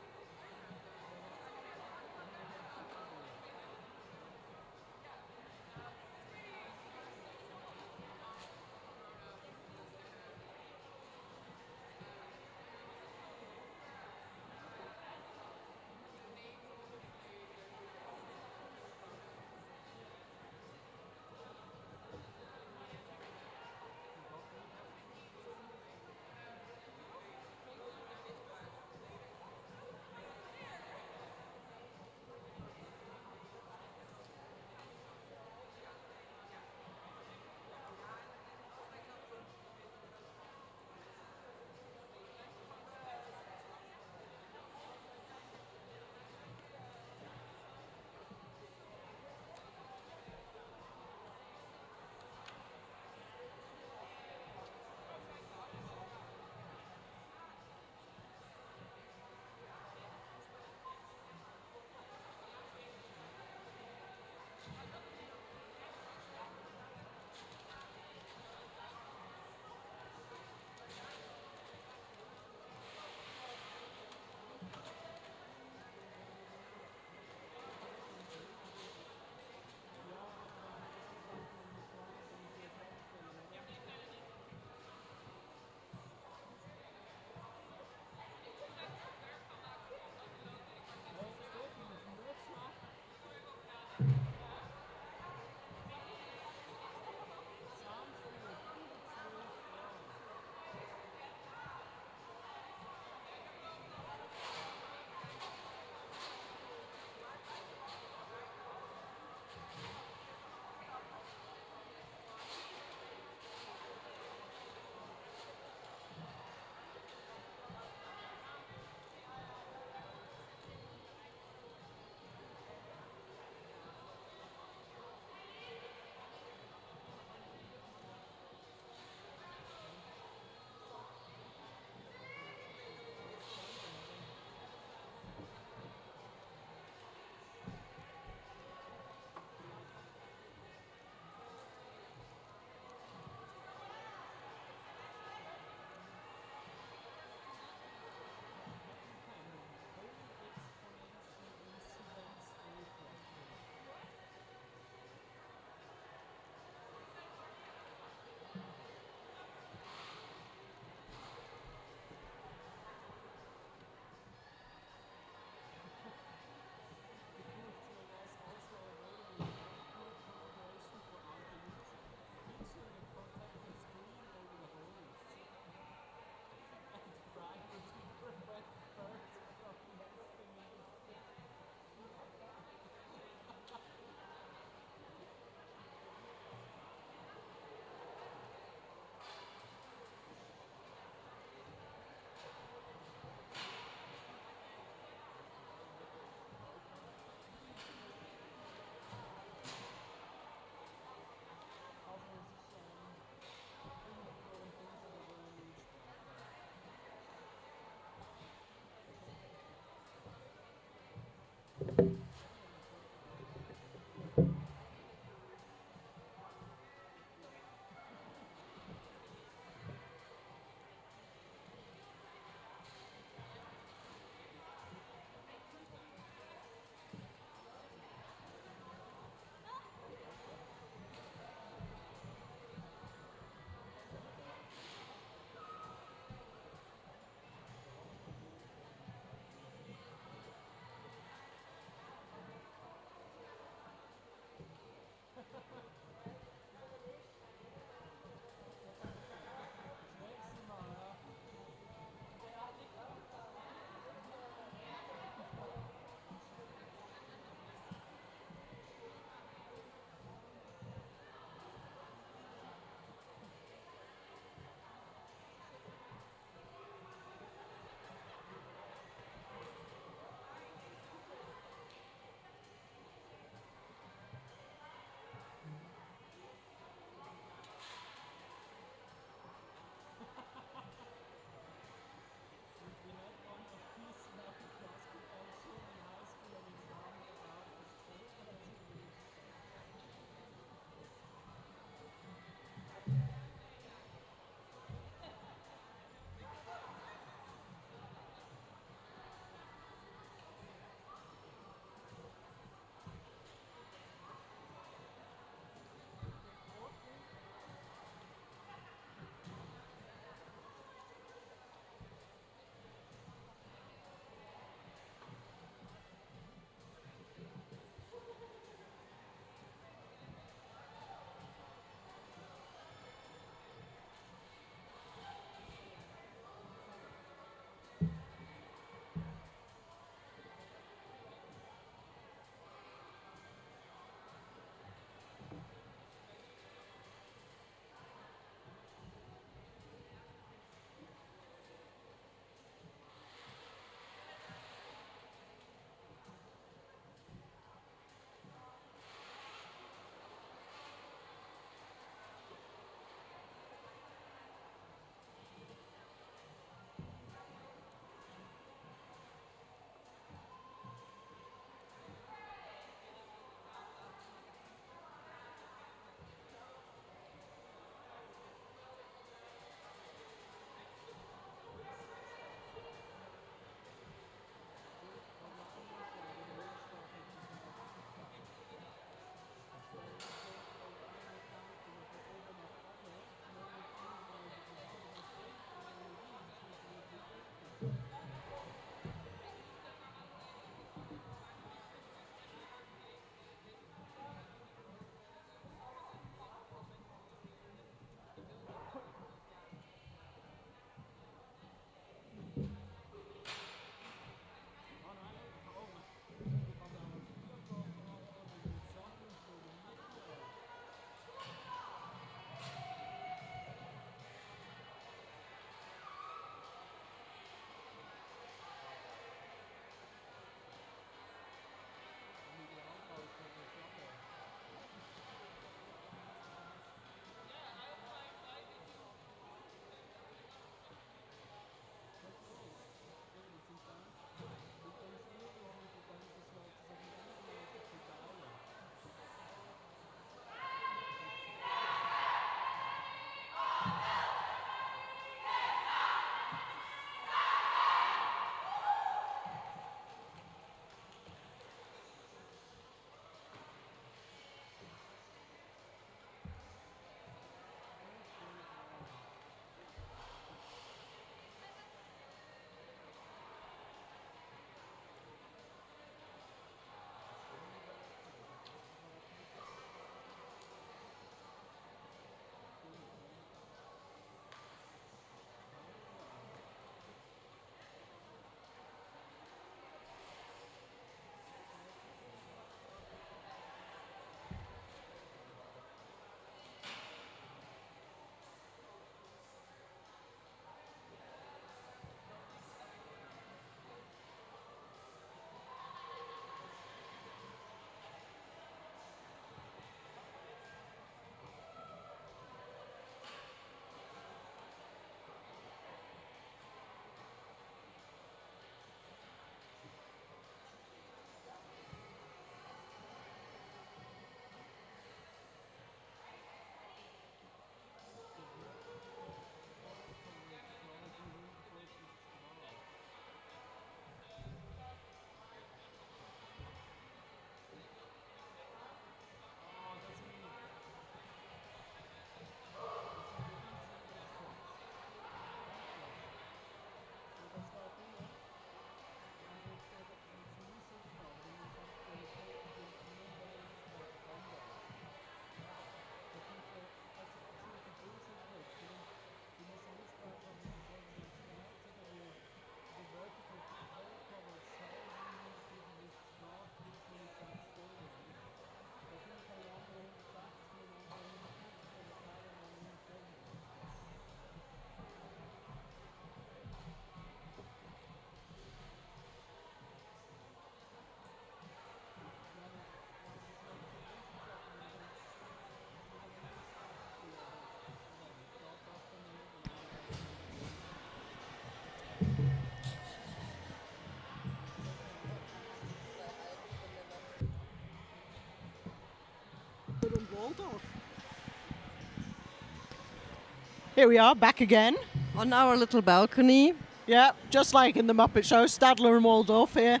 Here we are, back again. On our little balcony. Yeah, just like in the Muppet Show, Stadler and Waldorf here.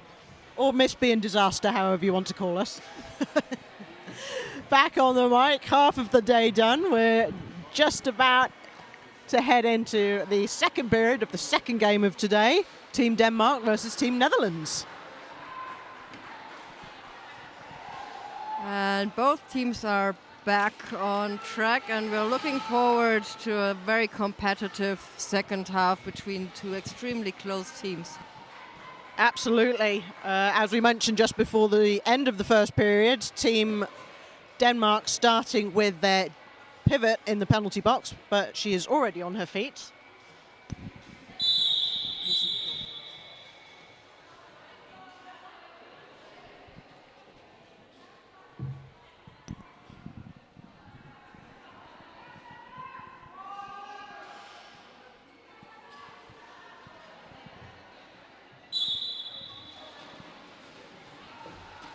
Or Miss Bean Disaster, however you want to call us. Back on the mic, half of the day done. We're just about to head into the second period of the second game of today. Team Denmark versus Team Netherlands. And both teams are back on track, and we're looking forward to a very competitive second half between two extremely close teams. Absolutely. As we mentioned just before the end of the first period, Team Denmark starting with their pivot in the penalty box, but she is already on her feet.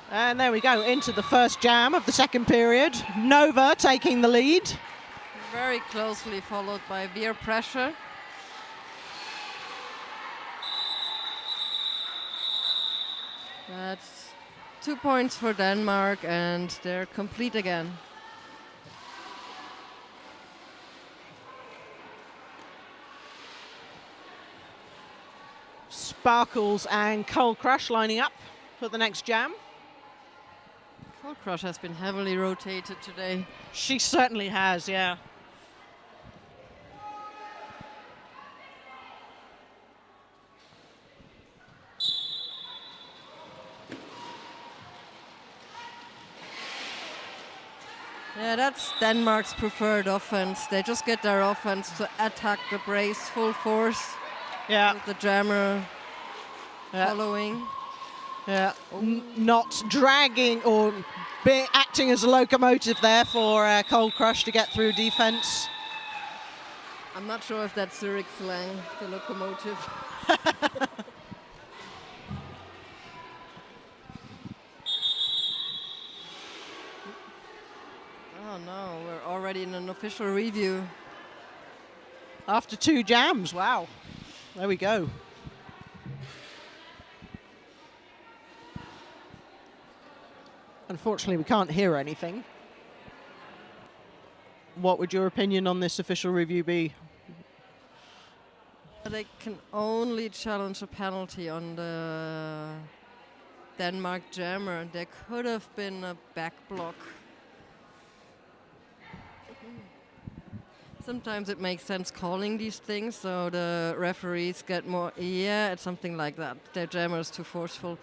And there we go, into the first jam of the second period. Nova taking the lead. Very closely followed by Veer Pressure. That's 2 points for Denmark, and they're complete again. Sparkles and Cold Crush lining up for the next jam. Cold Crush has been heavily rotated today. She certainly has, yeah. Yeah, that's Denmark's preferred offense. They just get their offense to attack the brace full force. Yeah. With the jammer following. Yeah, not dragging or acting as a locomotive there for Cold Crush to get through defense. I'm not sure if that's Zurich slang, the locomotive. Oh no, we're already in an official review. After 2 jams, wow. There we go. Unfortunately, we can't hear anything. What would your opinion on this official review be? They can only challenge a penalty on the Denmark jammer. There could have been a back block. Sometimes it makes sense calling these things, so the referees get more, yeah, it's something like that. Their jammer is too forceful.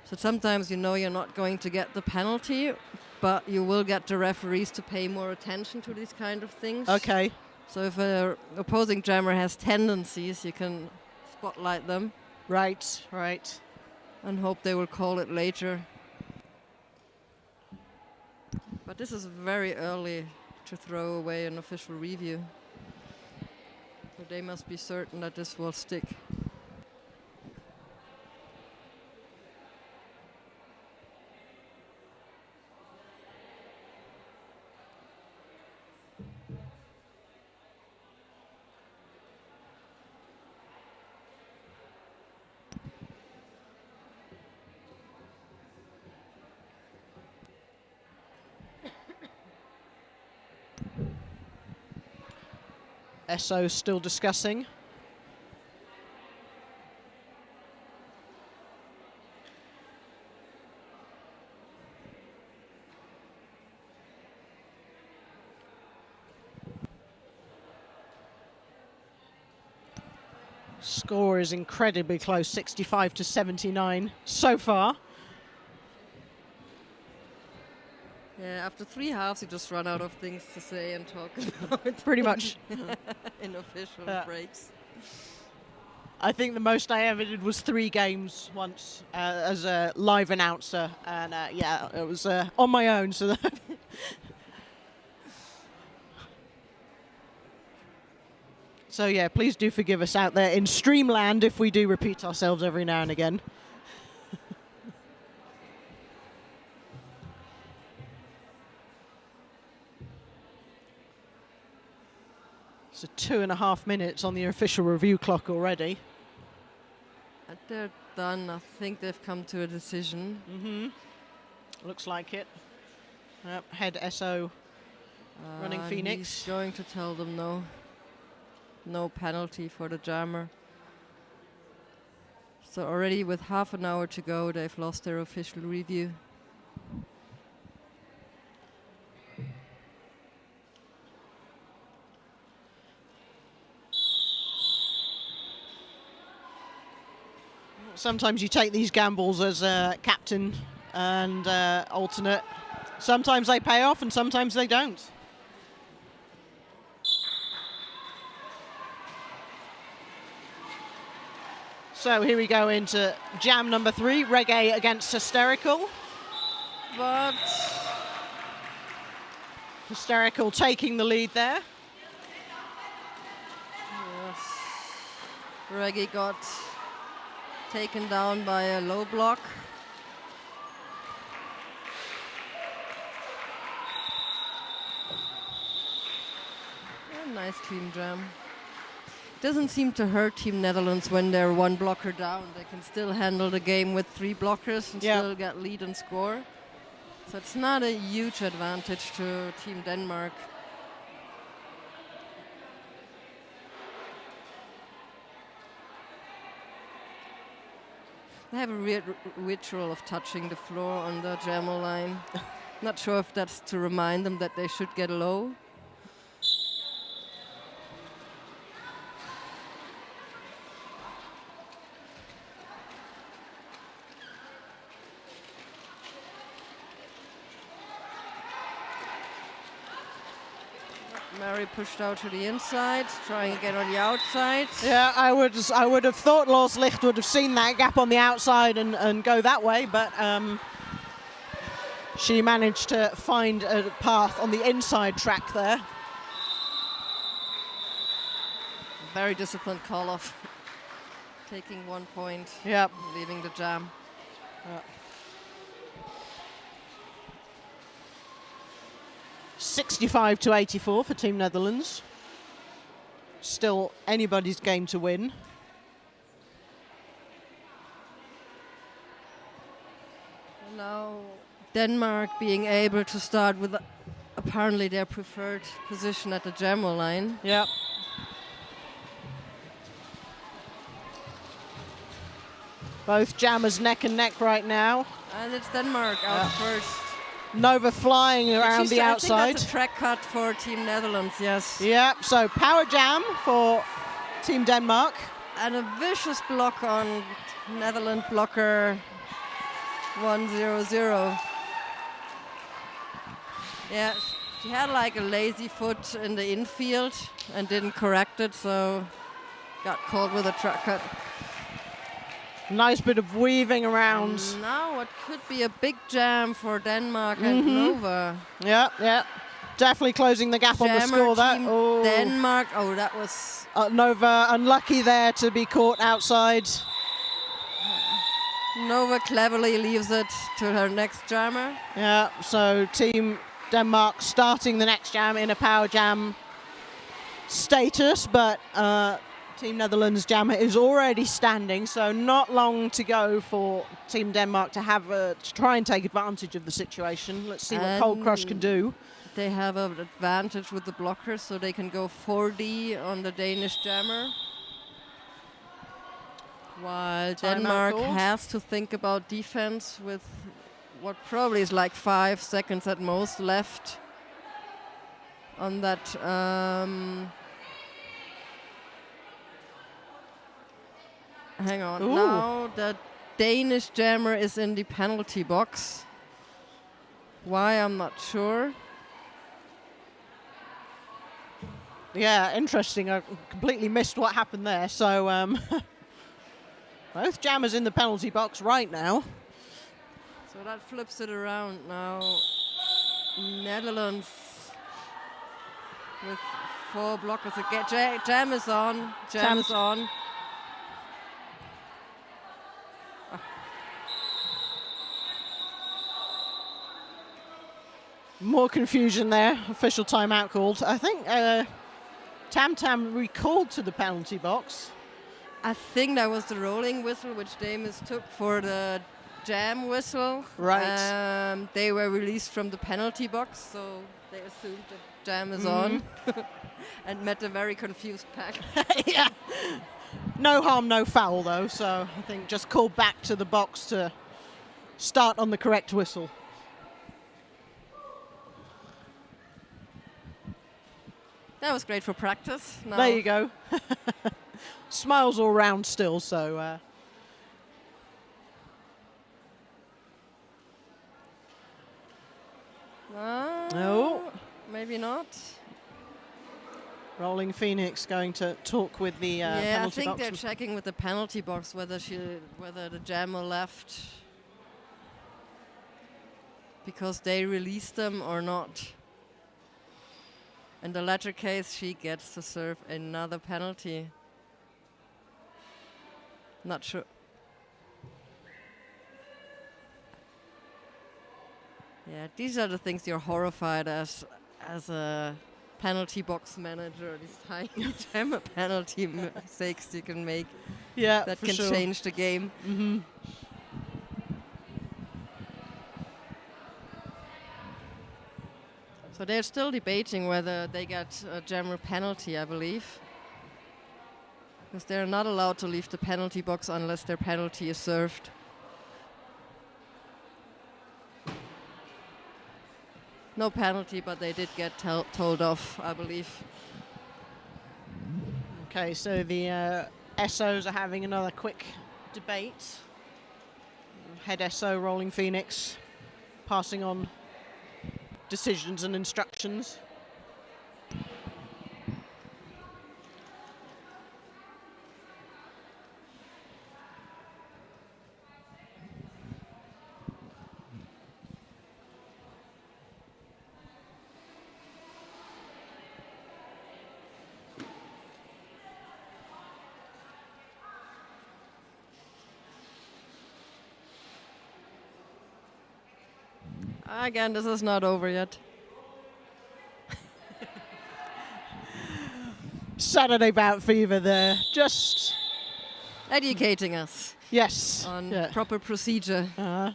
So sometimes you know you're not going to get the penalty, but you will get the referees to pay more attention to these kind of things. Okay. So if an opposing jammer has tendencies, you can spotlight them. Right, right. And hope they will call it later. But this is very early to throw away an official review. So they must be certain that this will stick. SO still discussing. Score is incredibly close, 65 to 79 so far. Yeah, after 3 halves, you just run out of things to say and talk about. Pretty much. In official breaks. I think the most I ever did was 3 games once as a live announcer. And yeah, it was on my own. So So yeah, please do forgive us out there in Streamland if we do repeat ourselves every now and again. So 2.5 minutes on the official review clock already. They're done. I think they've come to a decision. Looks like it. Yep, head SO running Phoenix. He's going to tell them no. No penalty for the jammer. So already with half an hour to go, they've lost their official review. Sometimes you take these gambles as a captain and alternate. Sometimes they pay off and sometimes they don't. So here we go into jam number 3, reggae against hysterical. But Hysterical taking the lead there. yes, Reggie got taken down by a low block. A nice clean jam. Doesn't seem to hurt Team Netherlands when they're one blocker down. They can still handle the game with 3 blockers and still get lead and score. So it's not a huge advantage to Team Denmark. They have a weird ritual of touching the floor on the jammer line. Not sure if that's to remind them that they should get low. Mary pushed out to the inside, trying to get on the outside. Yeah, I would have thought Lars Licht would have seen that gap on the outside and go that way, but she managed to find a path on the inside track there. Very disciplined call off. Taking 1 point, Yep. leaving the jam. 65-84 for Team Netherlands. Still anybody's game to win. Now Denmark being able to start with apparently their preferred position at the jammer line. Yep. Both jammers neck and neck right now. And it's Denmark out first. Nova flying around the I outside. think that's a track cut for Team Netherlands, yes. Yep, so power jam for Team Denmark. And a vicious block on Netherlands blocker 1-0-0. Yeah, she had like a lazy foot in the infield and didn't correct it, so got caught with a track cut. Nice bit of weaving around. Now what could be a big jam for Denmark and Nova. Yeah. Definitely closing the gap on the Jammer score. Team Denmark. Oh, that was... Nova unlucky there to be caught outside. Nova cleverly leaves it to her next jammer. Yeah, so Team Denmark starting the next jam in a power jam status, but Team Netherlands jammer is already standing, so not long to go for Team Denmark to have to try and take advantage of the situation. Let's see what Cold Crush can do. They have an advantage with the blockers, so they can go 4D on the Danish jammer. While Denmark has to think about defense with what probably is like 5 seconds at most left on that. Hang on. Ooh. Now the Danish jammer is in the penalty box. Why, I'm not sure. Yeah, interesting. I completely missed what happened there. So both jammers in the penalty box right now. So that flips it around now. Netherlands with 4 blockers again. Jam is on. Jam is on. More confusion there. Official timeout called. I think Tam Tam recalled to the penalty box. I think that was the rolling whistle which they mistook for the jam whistle. Right. They were released from the penalty box, so they assumed that jam is on and met a very confused pack. Yeah. No harm, no foul, though, so I think just called back to the box to start on the correct whistle. That was great for practice. Now There you go. Smiles all round still, so... No. Maybe not. Rolling Phoenix going to talk with the penalty box. Yeah, I think they're checking with the penalty box whether the jammer left because they released them or not. In the latter case, she gets to serve another penalty. Not sure. Yeah, these are the things you're horrified as a penalty box manager. These tiny jammer penalty mistakes you can make. Yeah, that for can sure. change the game. Mm-hmm. So they're still debating whether they get a jammer penalty, I believe. Because they're not allowed to leave the penalty box unless their penalty is served. No penalty, but they did get told off, I believe. Okay, so the SOs are having another quick debate. Head SO, Rolling Phoenix, passing on decisions and instructions. Again, this is not over yet. Saturday bout fever there. Just Educating us yes on yeah. proper procedure. All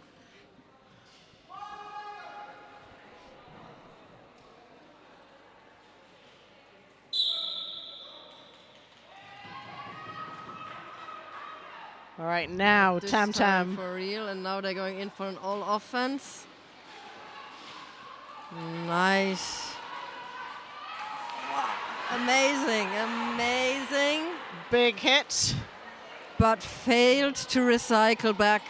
right, now This Tam time Tam. for real, and now they're going in for an all offense. Nice. Wow. Amazing, amazing. Big hit. But failed to recycle back.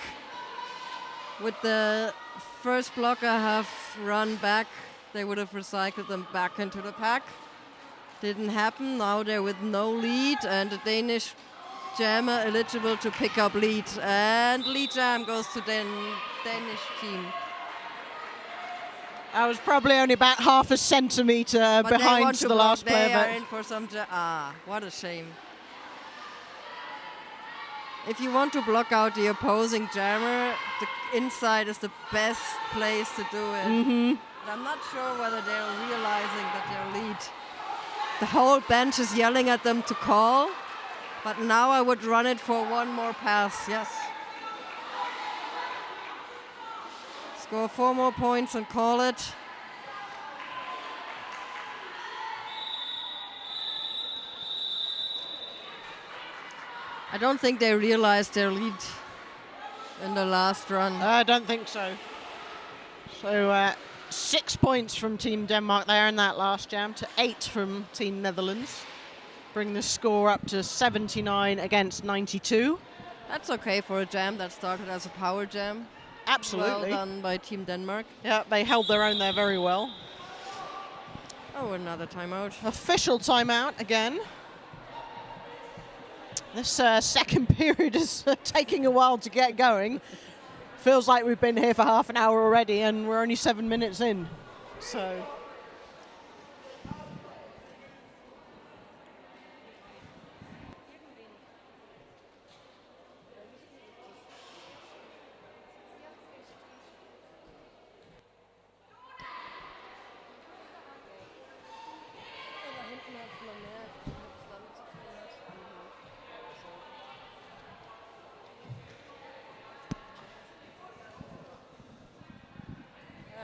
With the first blocker have run back, they would have recycled them back into the pack. Didn't happen. Now they're with no lead, and the Danish jammer eligible to pick up lead. And lead jam goes to the Danish team. I was probably only about half a centimetre But they behind want to the block. last player. They are But in for some what a shame. If you want to block out the opposing jammer, the inside is the best place to do it. mm-hmm. But I'm not sure whether they're realizing that they're lead. The whole bench is yelling at them to call, but now I would run it for one more pass, yes. Score 4 more points and call it. I don't think they realized their lead in the last run. I don't think so. So 6 points from Team Denmark there in that last jam to 8 from Team Netherlands. Bring the score up to 79 against 92. That's okay for a jam that started as a power jam. Absolutely. Well done by Team Denmark. Yeah, they held their own there very well. Oh, another timeout. Official timeout again. This second period is taking a while to get going. Feels like we've been here for half an hour already and we're only 7 minutes in. So...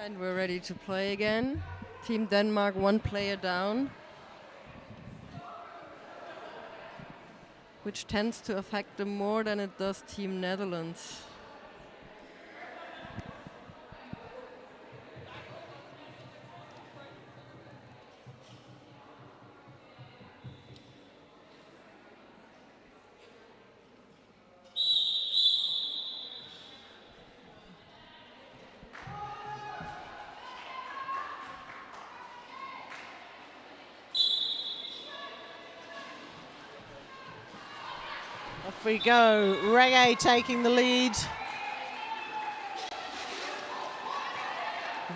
And we're ready to play again. Team Denmark, 1 player down, which tends to affect them more than it does Team Netherlands. Off we go. Reggae taking the lead.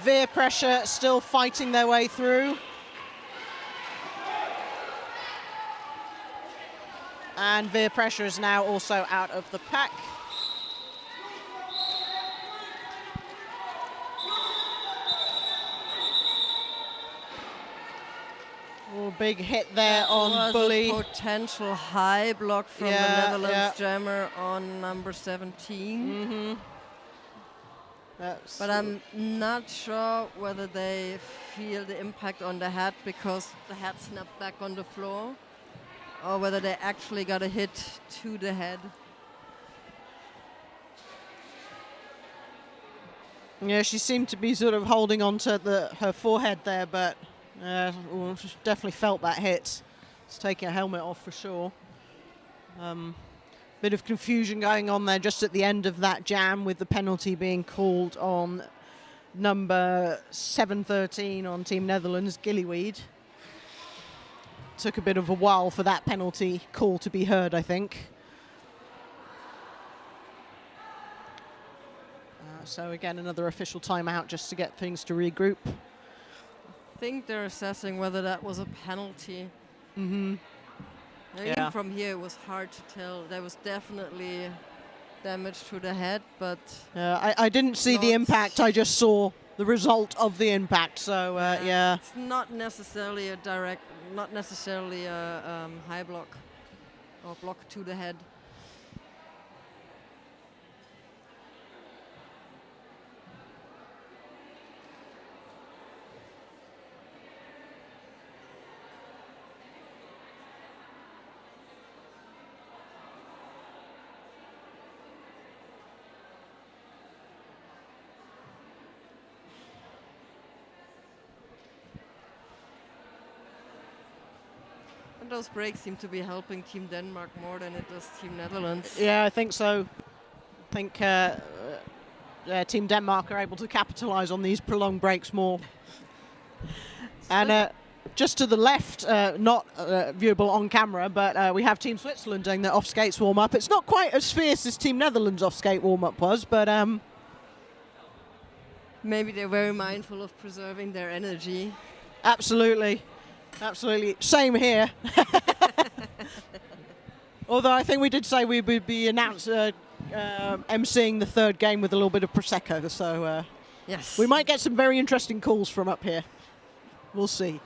Veer Pressure still fighting their way through. And Veer Pressure is now also out of the pack. Oh, big hit there That on was Bully. a potential high block from the Netherlands jammer on number 17. But I'm not sure whether they feel the impact on the head because the head snapped back on the floor, or whether they actually got a hit to the head. Yeah, she seemed to be sort of holding on to her forehead there, but she definitely felt that hit. It's taking her helmet off for sure. Bit of confusion going on there just at the end of that jam, with the penalty being called on number 713 on Team Netherlands, Gillyweed. Took a bit of a while for that penalty call to be heard, I think. So again, another official timeout just to get things to regroup. I think they're assessing whether that was a penalty. Mm-hmm. Now, even from here, it was hard to tell. There was definitely damage to the head, but I didn't see the impact. I just saw the result of the impact. So yeah, it's not necessarily a direct, not necessarily a high block or block to the head. And those breaks seem to be helping Team Denmark more than it does Team Netherlands. Yeah, I think so. I think Team Denmark are able to capitalize on these prolonged breaks more. And just to the left, not viewable on camera, but we have Team Switzerland doing their off-skates warm-up. It's not quite as fierce as Team Netherlands off-skate warm-up was, but maybe they're very mindful of preserving their energy. Absolutely. Absolutely. Same here. Although I think we did say we would be emceeing the third game with a little bit of Prosecco. So yes, we might get some very interesting calls from up here. We'll see.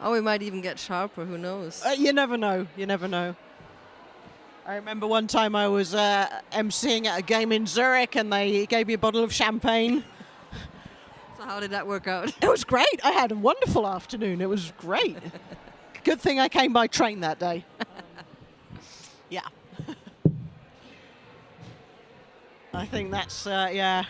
Oh, we might even get sharper. Who knows? You never know. You never know. I remember one time I was emceeing at a game in Zurich and they gave me a bottle of champagne. So how did that work out? It was great. I had a wonderful afternoon. It was great. Good thing I came by train that day. Yeah. I think that's, the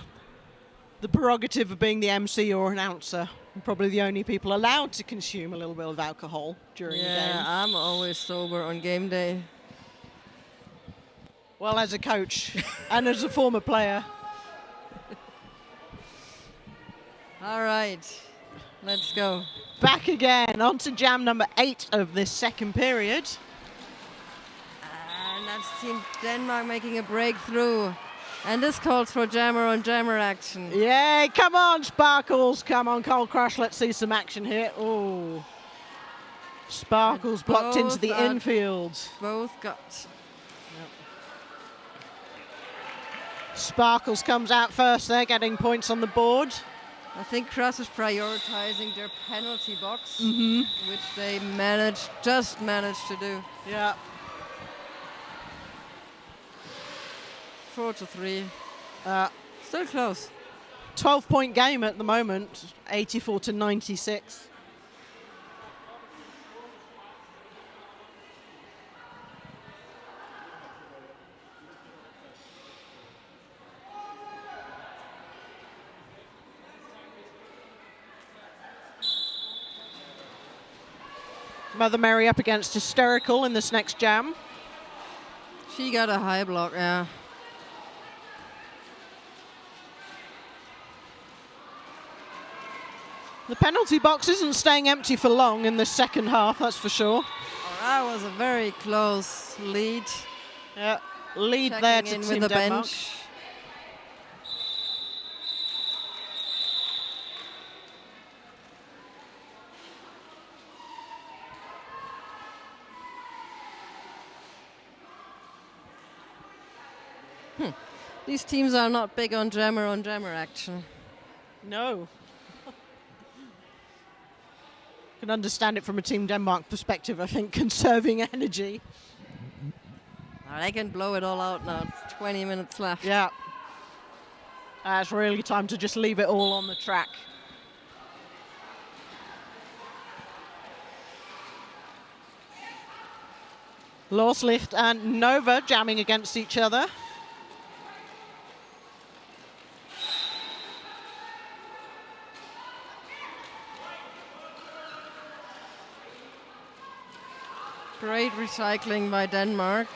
prerogative of being the MC or announcer. Probably the only people allowed to consume a little bit of alcohol during the game. Yeah, I'm always sober on game day. Well, as a coach and as a former player. All right, let's go. Back again, on to jam number 8 of this second period. And that's Team Denmark making a breakthrough. And this calls for jammer on jammer action. Yay, come on, Sparkles. Come on, Cold Crush. Let's see some action here. Oh, Sparkles blocked into the infield. Both got. Yep. Sparkles comes out first there, getting points on the board. I think Cross is prioritizing their penalty box, which they just managed to do. Yeah. 4-3. Still close. 12-point game at the moment, 84 to 96. Mother Mary up against Hysterical in this next jam. She got a high block, yeah. The penalty box isn't staying empty for long in the second half, that's for sure. Oh, that was a very close lead. Yeah, lead Checking there to in Team with the Denmark. bench. These teams are not big on jammer action. No. Can understand it from a Team Denmark perspective, I think, conserving energy. Oh, they can blow it all out now. It's 20 minutes left. Yeah. It's really time to just leave it all on the track. Lorslicht and Nova jamming against each other. Great recycling by Denmark.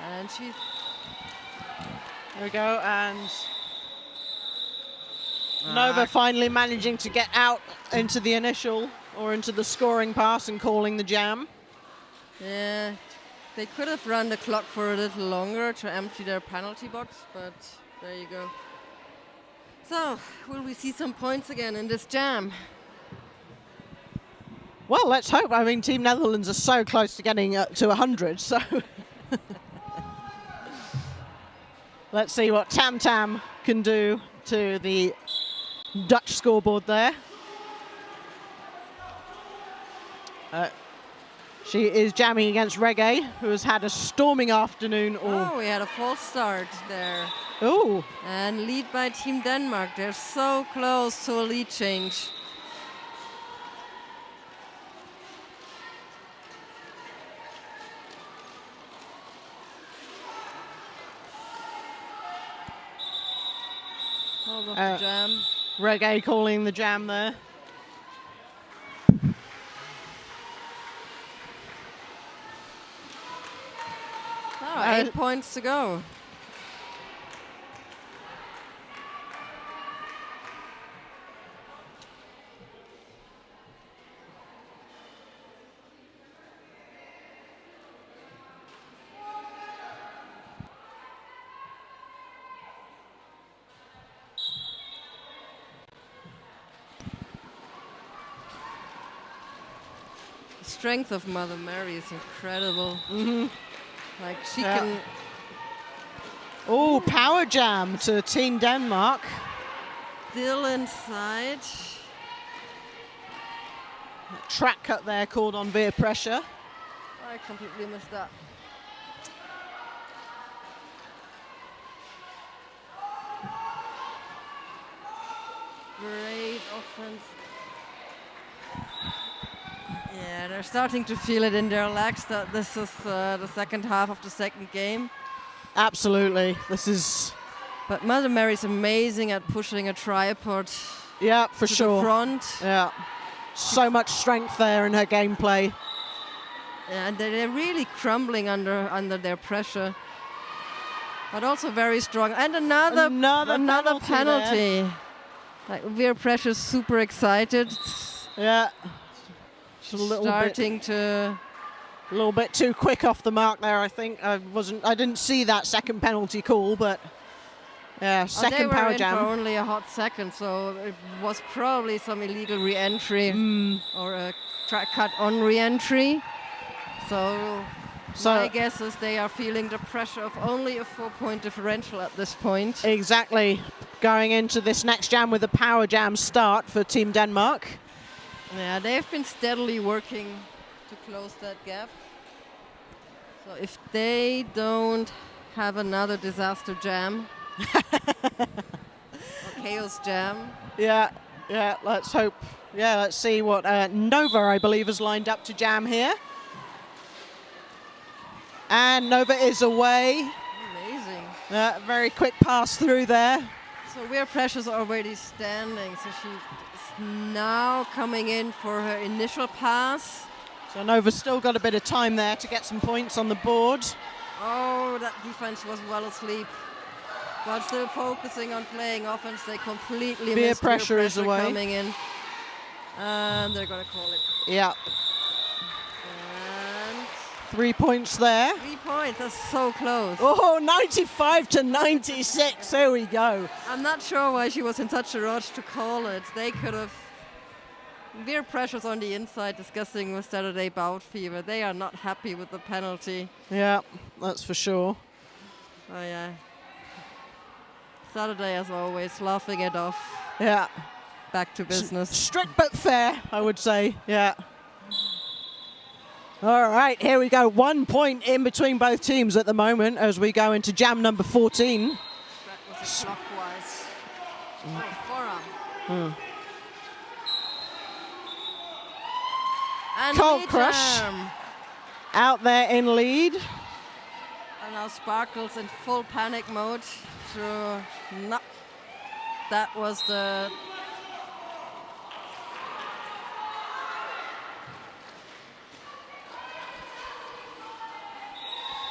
And she's... There we go, and Nova finally managing to get out into the initial or into the scoring pass and calling the jam. Yeah, they could have run the clock for a little longer to empty their penalty box, but there you go. So, will we see some points again in this jam? Well, let's hope. I mean, Team Netherlands are so close to getting to 100, so let's see what Tam Tam can do to the Dutch scoreboard there. She is jamming against Reggae, who has had a storming afternoon. Oh, we had a false start there. Oh. And lead by Team Denmark. They're so close to a lead change. Hold off the jam. Reggae calling the jam there. Oh, 8 points to go. The strength of Mother Mary is incredible. Mm-hmm. Like she can. Oh, power jam to Team Denmark. Still inside. Track cut there called on via pressure. I completely missed that. Great offense. Yeah, they're starting to feel it in their legs that this is the second half of the second game. Absolutely. This is... But Mother Mary's amazing at pushing a tripod. Yeah, for to sure. The front. Yeah. So much strength there in her gameplay. And they're really crumbling under their pressure. But also very strong. And another penalty. Like Veer Pressure's super excited. Yeah. A little bit too quick off the mark there, I think. I didn't see that second penalty call, but yeah, second power jam. They were in for only a hot second, so it was probably some illegal re-entry or a track cut on re-entry. So my guess is they are feeling the pressure of only a 4-point differential at this point. Exactly. Going into this next jam with a power jam start for Team Denmark. Yeah, they've been steadily working to close that gap. So if they don't have another disaster jam, or chaos jam. Yeah, let's hope. Yeah, let's see what Nova, I believe, has lined up to jam here. And Nova is away. Amazing. Very quick pass through there. So Weir Pressure's already standing, so she's now coming in for her initial pass. So Nova's still got a bit of time there to get some points on the board. Oh, that defense was well asleep. While still focusing on playing offense, they completely Weir missed Pressure is away. coming in. And they're going to call it. Yeah. And 3 points there. 3 points, that's so close. Oh, 95 to 96. There we go. I'm not sure why she was in such a rush to call it. They could have. Weir Pressure's on the inside discussing with Saturday Bout Fever. They are not happy with the penalty. Yeah, that's for sure. Oh, yeah. Saturday, as always, laughing it off. Yeah. Back to business. Strict but fair, I would say. Yeah. All right, here we go. 1 point in between both teams at the moment as we go into jam number 14. That was a clockwise. Forearm. And Cold lead Crush jam. out there in lead. And now Sparkles in full panic mode. So, no. That was the.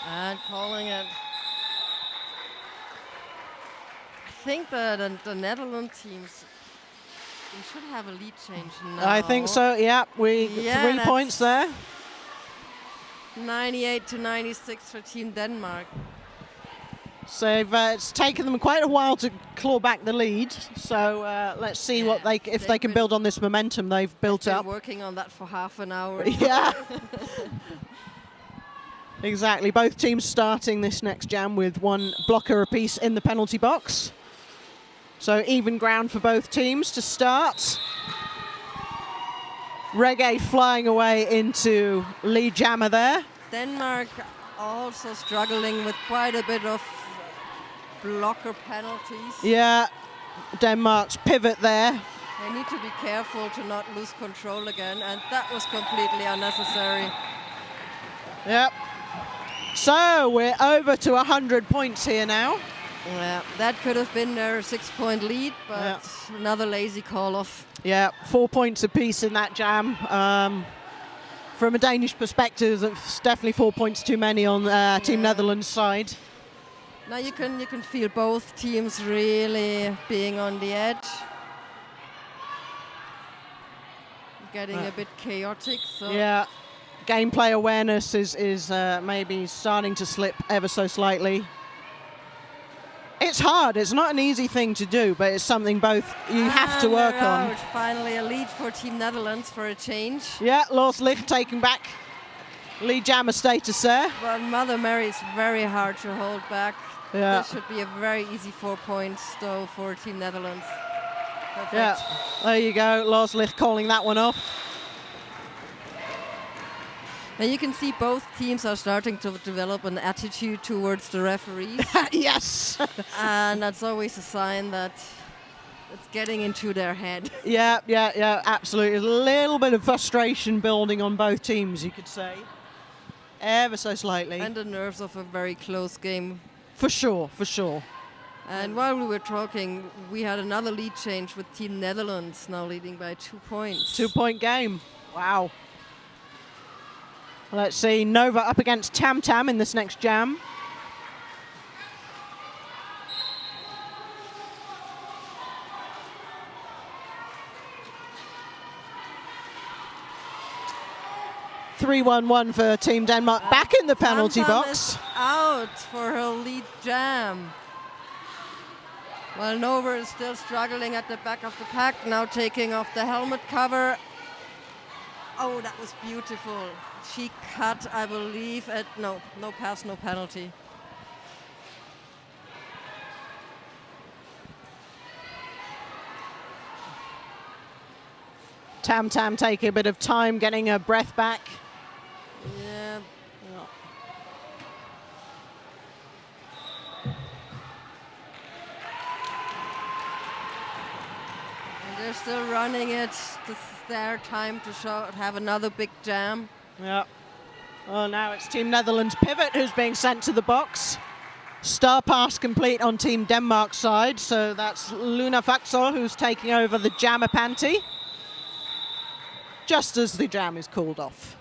And calling it. I think that the Netherlands teams. We should have a lead change now. I think so, yeah. 3 points there. 98 to 96 for Team Denmark. So it's taken them quite a while to claw back the lead. So let's see what if they can build on this momentum they've built up. Working on that for half an hour. Yeah. Exactly. Both teams starting this next jam with 1 blocker apiece in the penalty box. So even ground for both teams to start. Reggae flying away into lead jammer there. Denmark also struggling with quite a bit of blocker penalties. Yeah, Denmark's pivot there. They need to be careful to not lose control again, and that was completely unnecessary. Yep. So we're over to 100 points here now. Yeah, that could have been their 6-point lead, but another lazy call-off. Yeah, 4 points apiece in that jam. From a Danish perspective, it's definitely 4 points too many on Team Netherlands' side. Now you can feel both teams really being on the edge. Getting a bit chaotic. So yeah, gameplay awareness is maybe starting to slip ever so slightly. It's hard. It's not an easy thing to do, but it's something both you have to work on. Finally, a lead for Team Netherlands for a change. Yeah, Lars Lich taking back lead jammer status there. But Mother Mary is very hard to hold back. Yeah. This should be a very easy 4 points, though, for Team Netherlands. Perfect. Yeah, there you go. Lars Lich calling that one off. And you can see both teams are starting to develop an attitude towards the referees. Yes. And that's always a sign that it's getting into their head. Yeah, absolutely. A little bit of frustration building on both teams, you could say. Ever so slightly. And the nerves of a very close game. For sure. And while we were talking, we had another lead change with Team Netherlands now leading by 2 points. 2 point game. Wow. Let's see, Nova up against Tam Tam in this next jam. (3-1-1) for Team Denmark, back in the penalty Tam Tam box. is out for her lead jam. While Nova is still struggling at the back of the pack, now taking off the helmet cover. Oh, that was beautiful. She cut, I believe, at no pass, no penalty. Tam Tam taking a bit of time getting her breath back. Yeah. They're still running it. This is their time to have another big jam. Yeah. Oh, now it's Team Netherlands pivot who's being sent to the box. Star pass complete on Team Denmark's side, so that's Luna Faxor who's taking over the jammer panty just as the jam is called off.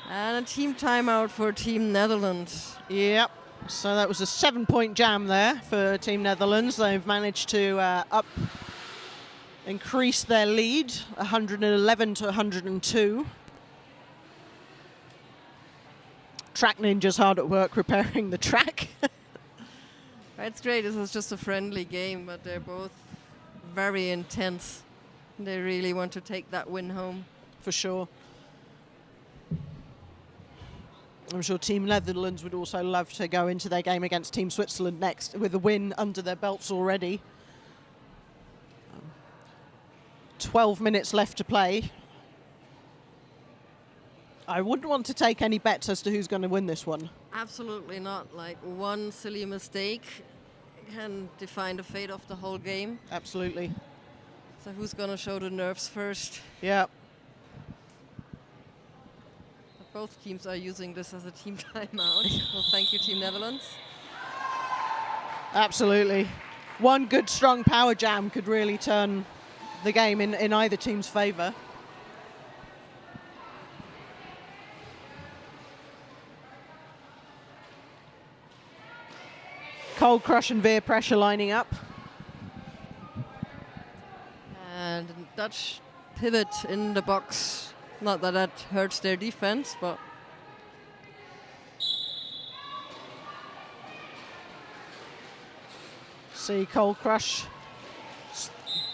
And a team timeout for Team Netherlands. Yep, so that was a 7-point jam there for Team Netherlands. They've managed to increase their lead, 111 to 102. Track Ninja's hard at work repairing the track. It's great. This is just a friendly game, but they're both very intense. They really want to take that win home. For sure. I'm sure Team Netherlands would also love to go into their game against Team Switzerland next with a win under their belts already. 12 minutes left to play. I wouldn't want to take any bets as to who's going to win this one. Absolutely not. Like, one silly mistake can define the fate of the whole game. Absolutely. So who's going to show the nerves first? Yeah. Both teams are using this as a team timeout. Well, thank you, Team Netherlands. Absolutely. One good, strong power jam could really turn the game in either team's favour. Cold Crush and Veer Pressure lining up. And Dutch pivot in the box. Not that that hurts their defense, but... See Cold Crush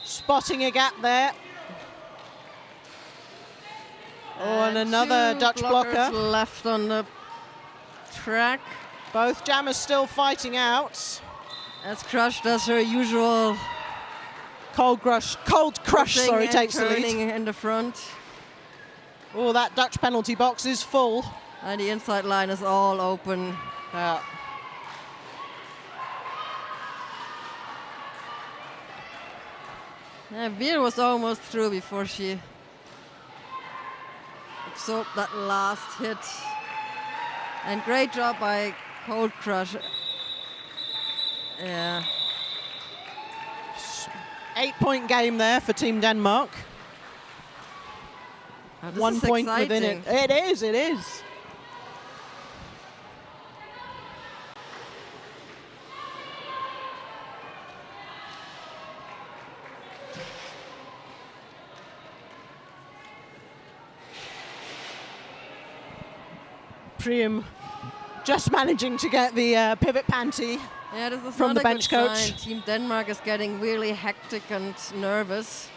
spotting a gap there. Oh, and another Dutch blocker. Left on the track. Both jammers still fighting out. As Crush does her usual... Cold Crush, sorry, takes the lead. In the front. Oh, that Dutch penalty box is full. And the inside line is all open. Yeah, Veer was almost through before she absorbed that last hit. And great job by Cold Crush. Yeah. 8-point game there for Team Denmark. Oh, 1 point within it. It is. Priam just managing to get the pivot panty. Yeah, this is from not the a bench good coach. sign. Team Denmark is getting really hectic and nervous.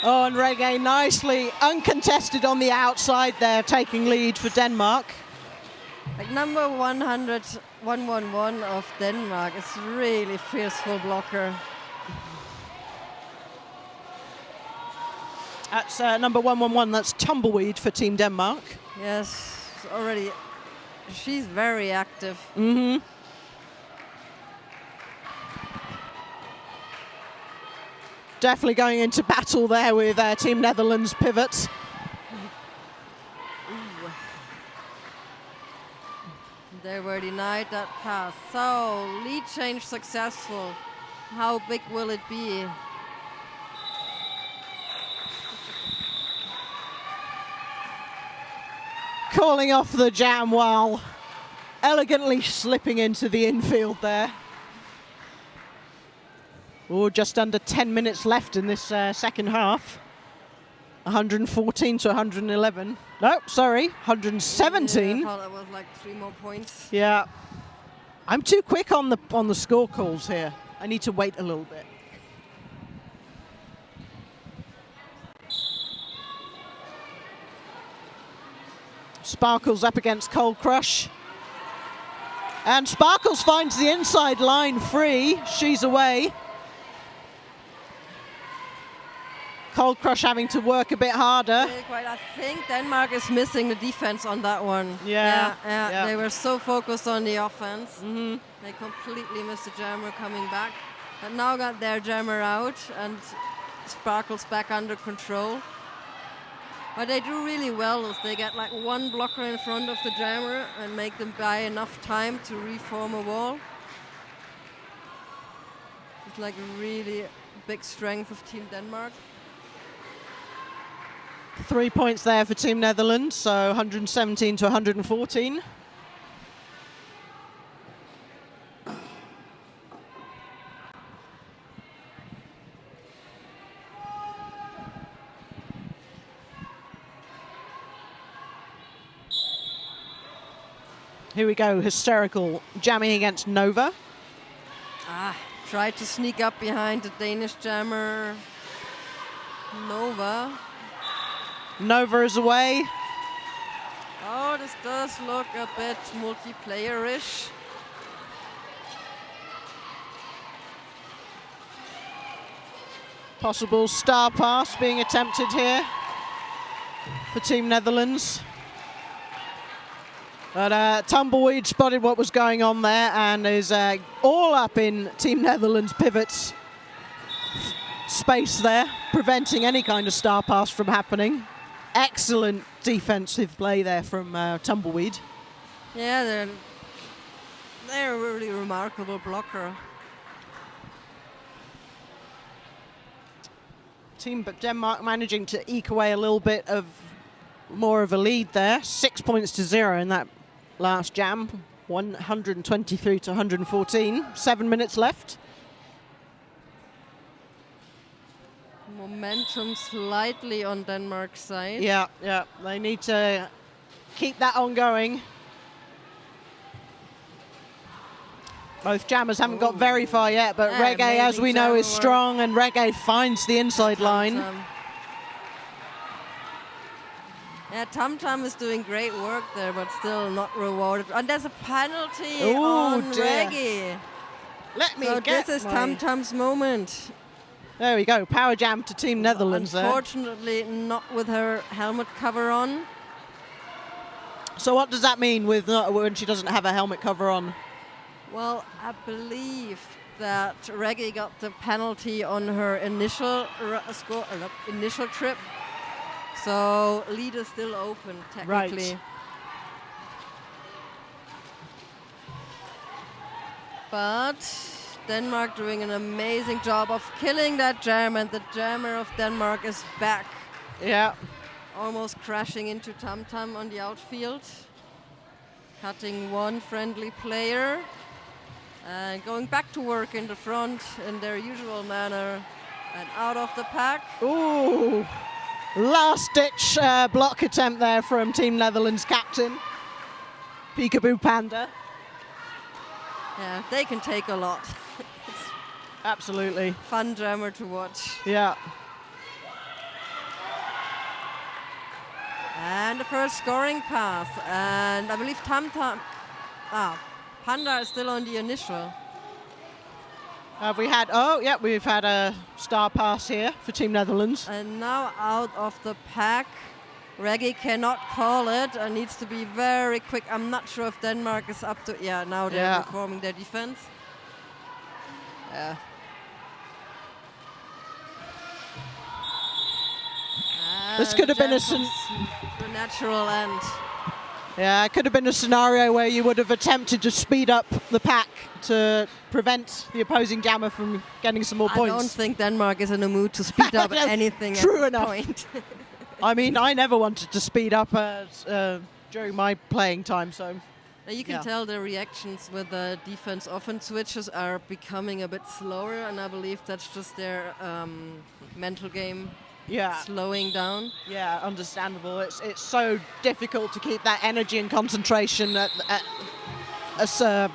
Oh, and Reggae nicely uncontested on the outside there, taking lead for Denmark. Like number 111 of Denmark is really fierceful blocker. That's number 111, that's Tumbleweed for Team Denmark. Yes, already. She's very active. Mm-hmm. Definitely going into battle there with Team Netherlands pivots. They were denied that pass. So, lead change successful. How big will it be? Calling off the jam while elegantly slipping into the infield there. Oh, just under 10 minutes left in this second half. 114 to 111. No, sorry, 117. Yeah, I thought that was like 3 more points. Yeah. I'm too quick on the score calls here. I need to wait a little bit. Sparkles up against Cold Crush. And Sparkles finds the inside line free. She's away. Cold Crush having to work a bit harder. I think Denmark is missing the defense on that one. Yeah. They were so focused on the offense. They completely missed the jammer coming back. But now got their jammer out and Sparkle's back under control. What they do really well is they get like one blocker in front of the jammer and make them buy enough time to reform a wall. It's like a really big strength of Team Denmark. 3 points there for Team Netherlands, so 117 to 114. Here we go, hysterical jamming against Nova. Tried to sneak up behind the Danish jammer. Nova is away. Oh, this does look a bit multiplayer-ish. Possible star pass being attempted here for Team Netherlands. But Tumbleweed spotted what was going on there and is all up in Team Netherlands' pivots space there, preventing any kind of star pass from happening. Excellent defensive play there from Tumbleweed. Yeah, they're a really remarkable blocker. Team Denmark managing to eke away a little bit of more of a lead there. 6 points to 0 in that last jam. 123 to 114. 7 minutes left. Momentum slightly on Denmark's side. Yeah. They need to keep that on going. Both jammers haven't got very far yet, but Reggae, as we know, is strong, and Reggae finds the inside line. Yeah, Tum Tum is doing great work there, but still not rewarded. And there's a penalty on Reggae. This is Tum Tum's moment. There we go, power jam to Team Netherlands there. Unfortunately, not with her helmet cover on. So what does that mean with when she doesn't have a helmet cover on? Well, I believe that Reggae got the penalty on her initial initial trip. So lead is still open, technically. Right. But Denmark doing an amazing job of killing that jam, and the jammer of Denmark is back. Yeah. Almost crashing into Tum Tum on the outfield. Cutting one friendly player. And going back to work in the front in their usual manner. And out of the pack. Ooh. Last-ditch block attempt there from Team Netherlands captain, Peekaboo Panda. Yeah, they can take a lot. Absolutely. Fun jammer to watch. Yeah. And the first scoring pass. And I believe Panda is still on the initial. We've had a star pass here for Team Netherlands. And now out of the pack. Reggae cannot call it and needs to be very quick. I'm not sure if Denmark is up to... Yeah, now they're reforming their defense. Yeah. This could have been the natural end. Yeah, it could have been a scenario where you would have attempted to speed up the pack to prevent the opposing jammer from getting some more points. I don't think Denmark is in the mood to speed up anything True at this enough. point. I mean, I never wanted to speed up during my playing time, so... You can tell the reactions with the defense-offense switches are becoming a bit slower, and I believe that's just their mental game slowing down. Yeah, understandable. It's so difficult to keep that energy and concentration at a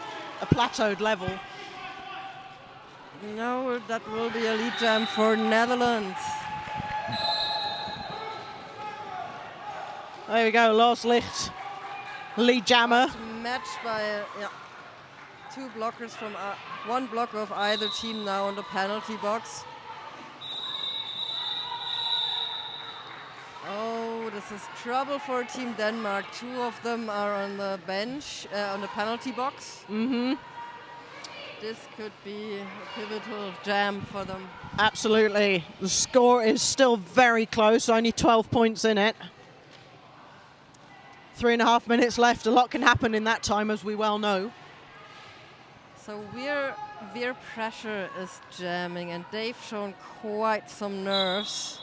plateaued level. No, that will be a lead jam for Netherlands. There we go, Lars Licht, lead jammer. Matched by two blockers from one blocker of either team now on the penalty box. this is trouble for Team Denmark. 2 of them are on the bench, on the penalty box. This could be a pivotal jam for them. Absolutely. The score is still very close, only 12 points in it. 3.5 minutes left. A lot can happen in that time, as we well know. So Veer Pressure is jamming, and they've shown quite some nerves.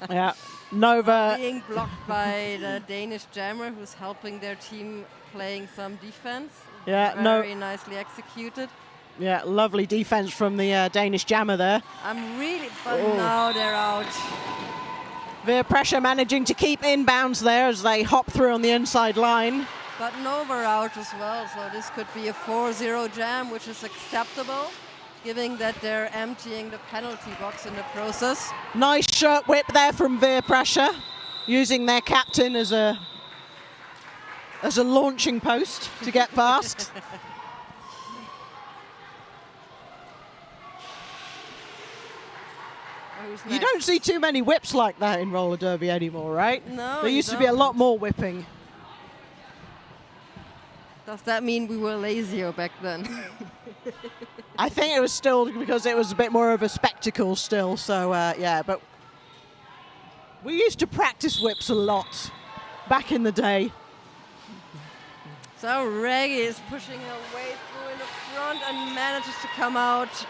Yeah, Nova being blocked by the Danish jammer, who's helping their team playing some defense. Yeah, very nicely executed. Yeah, lovely defense from the Danish jammer there. But now they're out. Veer Pressure managing to keep inbounds there as they hop through on the inside line. But Nova out as well, so this could be a 4-0 jam, which is acceptable, given that they're emptying the penalty box in the process. Nice shirt whip there from Veer Pressure, using their captain as a launching post to get past. You don't see too many whips like that in roller derby anymore, right? No, there used to be a lot more whipping. Does that mean we were lazier back then? I think it was still because it was a bit more of a spectacle still. So yeah, but we used to practice whips a lot back in the day. So Reggie is pushing her way through in the front and manages to come out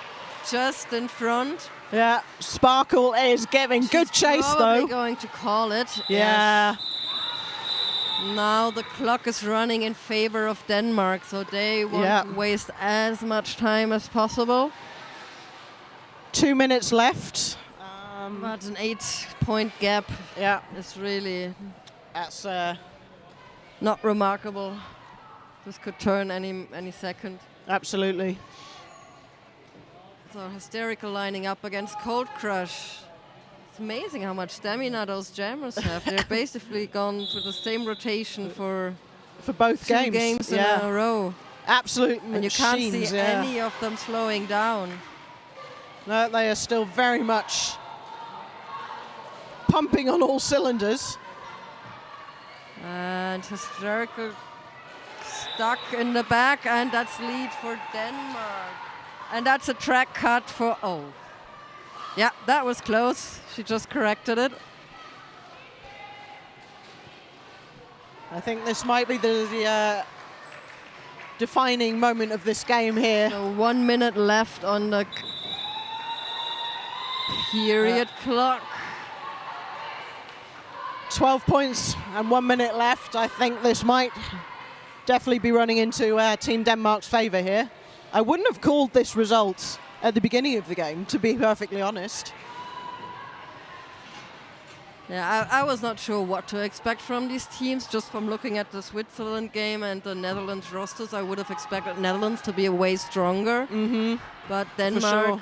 just in front. Yeah, Sparkle is giving good chase though. Probably going to call it. Yeah. Yes. Now the clock is running in favor of Denmark, so they want to waste as much time as possible. 2 minutes left. But an 8-point gap is really not remarkable. This could turn any second. Absolutely. So Hysterical lining up against Cold Crush. It's amazing how much stamina those jammers have. They're basically gone through the same rotation for both two games in a row. Absolute and machines, you can't see any of them slowing down. No, they are still very much pumping on all cylinders. And Hysterical stuck in the back, and that's lead for Denmark. And that's a track cut for, yeah, that was close. She just corrected it. I think this might be the defining moment of this game here. So 1 minute left on the period clock. 12 points and 1 minute left. I think this might definitely be running into Team Denmark's favour here. I wouldn't have called this result at the beginning of the game, to be perfectly honest. Yeah, I was not sure what to expect from these teams. Just from looking at the Switzerland game and the Netherlands rosters, I would have expected Netherlands to be way stronger. But Denmark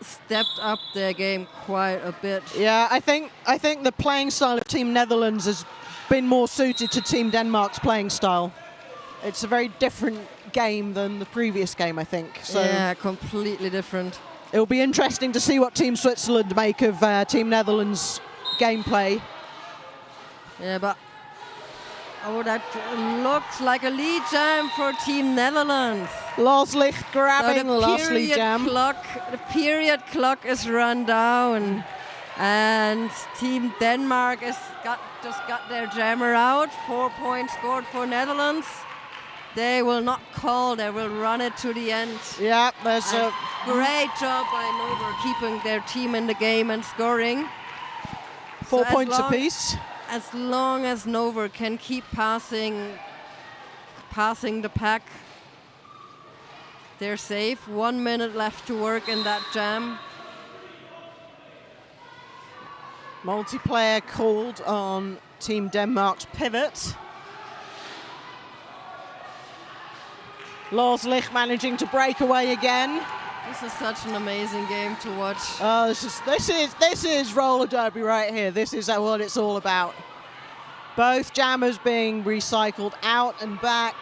stepped up their game quite a bit. Yeah, I think the playing style of Team Netherlands has been more suited to Team Denmark's playing style. It's a very different game than the previous game, I think. So yeah, completely different. It'll be interesting to see what Team Switzerland make of Team Netherlands' gameplay. Yeah, but that looks like a lead jam for Team Netherlands. Loslich grabbing so last lead jam. The period clock is run down, and Team Denmark just got their jammer out. 4 points scored for Netherlands. They will not call, they will run it to the end. Yeah, there's a great job by Nova keeping their team in the game and scoring. 4 points apiece. As long as Nova can keep passing the pack, they're safe. 1 minute left to work in that jam. Multiplayer called on Team Denmark's pivot. Loslich managing to break away again. This is such an amazing game to watch. Oh, this is roller derby right here. This is what it's all about. Both jammers being recycled out and back.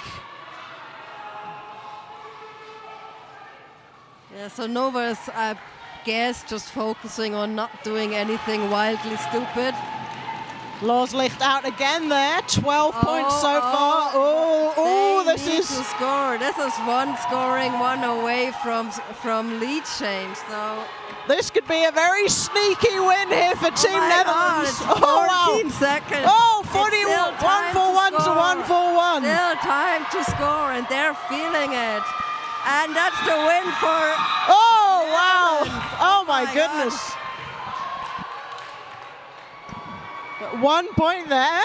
Yeah, so Nova is, I guess, just focusing on not doing anything wildly stupid. Looslicht out again there. 12 points so far. This is to score. This is one scoring, one away from lead change. So this could be a very sneaky win here for Team Netherlands. God, it's 14 seconds. 41 for 1 to 1 for 1. Still time to score, and they're feeling it. And that's the win for. Oh wow! Oh my goodness. God. 1 point there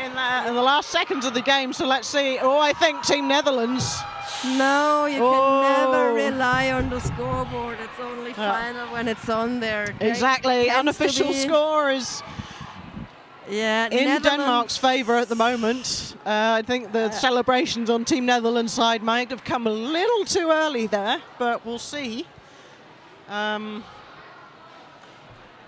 in the last seconds of the game. So let's see. I think Team Netherlands. No, you can never rely on the scoreboard. It's only final when it's on there. Exactly. Unofficial score is in Denmark's favour at the moment. I think the celebrations on Team Netherlands' side might have come a little too early there, but we'll see.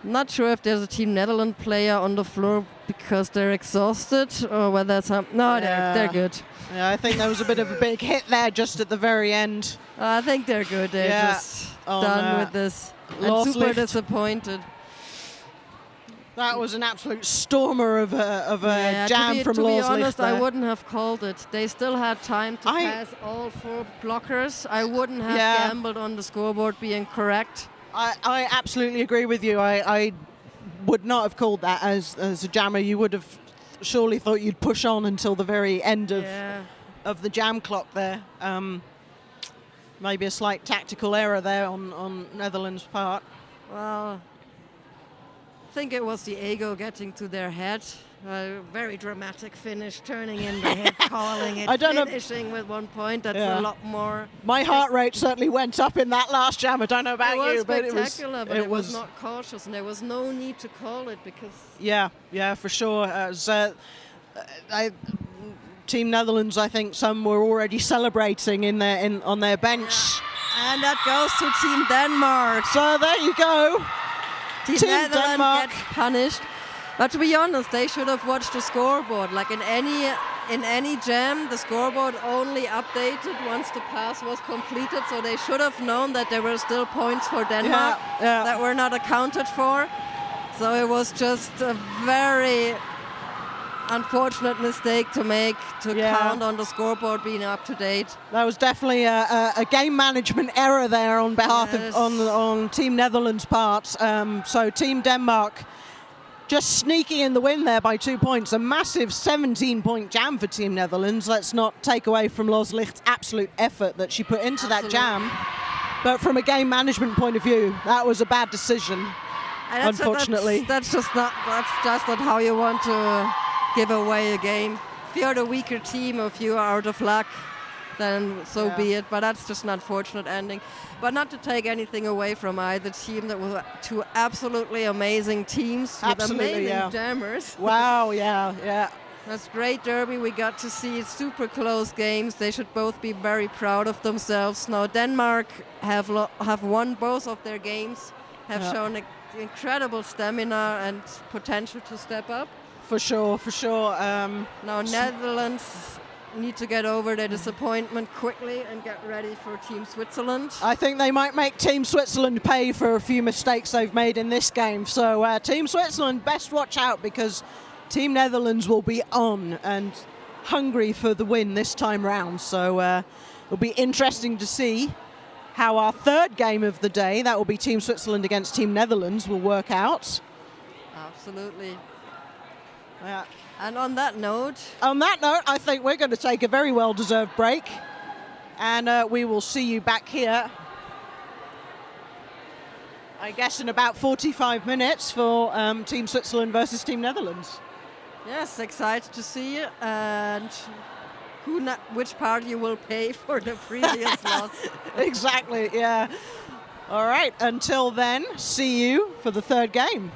Not sure if there's a Team Netherlands player on the floor because they're exhausted, or whether some. No, they're good. Yeah, I think there was a bit of a big hit there just at the very end. I think they're good. They're just done with this. And super disappointed. That was an absolute stormer of a jam from Looslicht. To be honest, I wouldn't have called it. They still had time to pass all 4 blockers. I wouldn't have gambled on the scoreboard being correct. I absolutely agree with you. I would not have called that as a jammer. You would have surely thought you'd push on until the very end of the jam clock there. Maybe a slight tactical error there on Netherlands' part. Well, I think it was the ego getting to their head. Very dramatic finish, turning in the head, calling it, finishing with 1 point. That's a lot more. My heart rate certainly went up in that last jam. I don't know about you, but it was spectacular, but it was not cautious, and there was no need to call it because. Yeah, for sure. Team Netherlands, I think some were already celebrating on their bench. Yeah. And that goes to Team Denmark. So there you go. Team Netherlands gets punished. But to be honest, they should have watched the scoreboard. Like in any jam, the scoreboard only updated once the pass was completed. So they should have known that there were still points for Denmark that were not accounted for. So it was just a very unfortunate mistake to make, to count on the scoreboard being up to date. That was definitely a game management error there on behalf of on Team Netherlands' part. So Team Denmark just sneaking in the win there by 2 points. A massive 17-point jam for Team Netherlands. Let's not take away from Looslicht's absolute effort that she put into that jam. But from a game management point of view, that was a bad decision, unfortunately. That's just not how you want to give away a game. If you're the weaker team or if you are out of luck, then so be it. But that's just an unfortunate ending. But not to take anything away from either team. That were 2 absolutely amazing teams with amazing jammers. Wow, yeah. That's great derby. We got to see super close games. They should both be very proud of themselves. Now Denmark have won both of their games, have shown incredible stamina and potential to step up. For sure. Now Netherlands need to get over their disappointment quickly and get ready for Team Switzerland. I think they might make Team Switzerland pay for a few mistakes they've made in this game. So Team Switzerland, best watch out, because Team Netherlands will be on and hungry for the win this time round. So it'll be interesting to see how our third game of the day, that will be Team Switzerland against Team Netherlands, will work out. Absolutely. Yeah. And on that note, I think we're going to take a very well-deserved break, and we will see you back here, I guess, in about 45 minutes for Team Switzerland versus Team Netherlands. Yes, excited to see you, and which party will pay for the previous loss. Exactly, yeah. All right, until then, see you for the third game.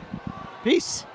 Peace.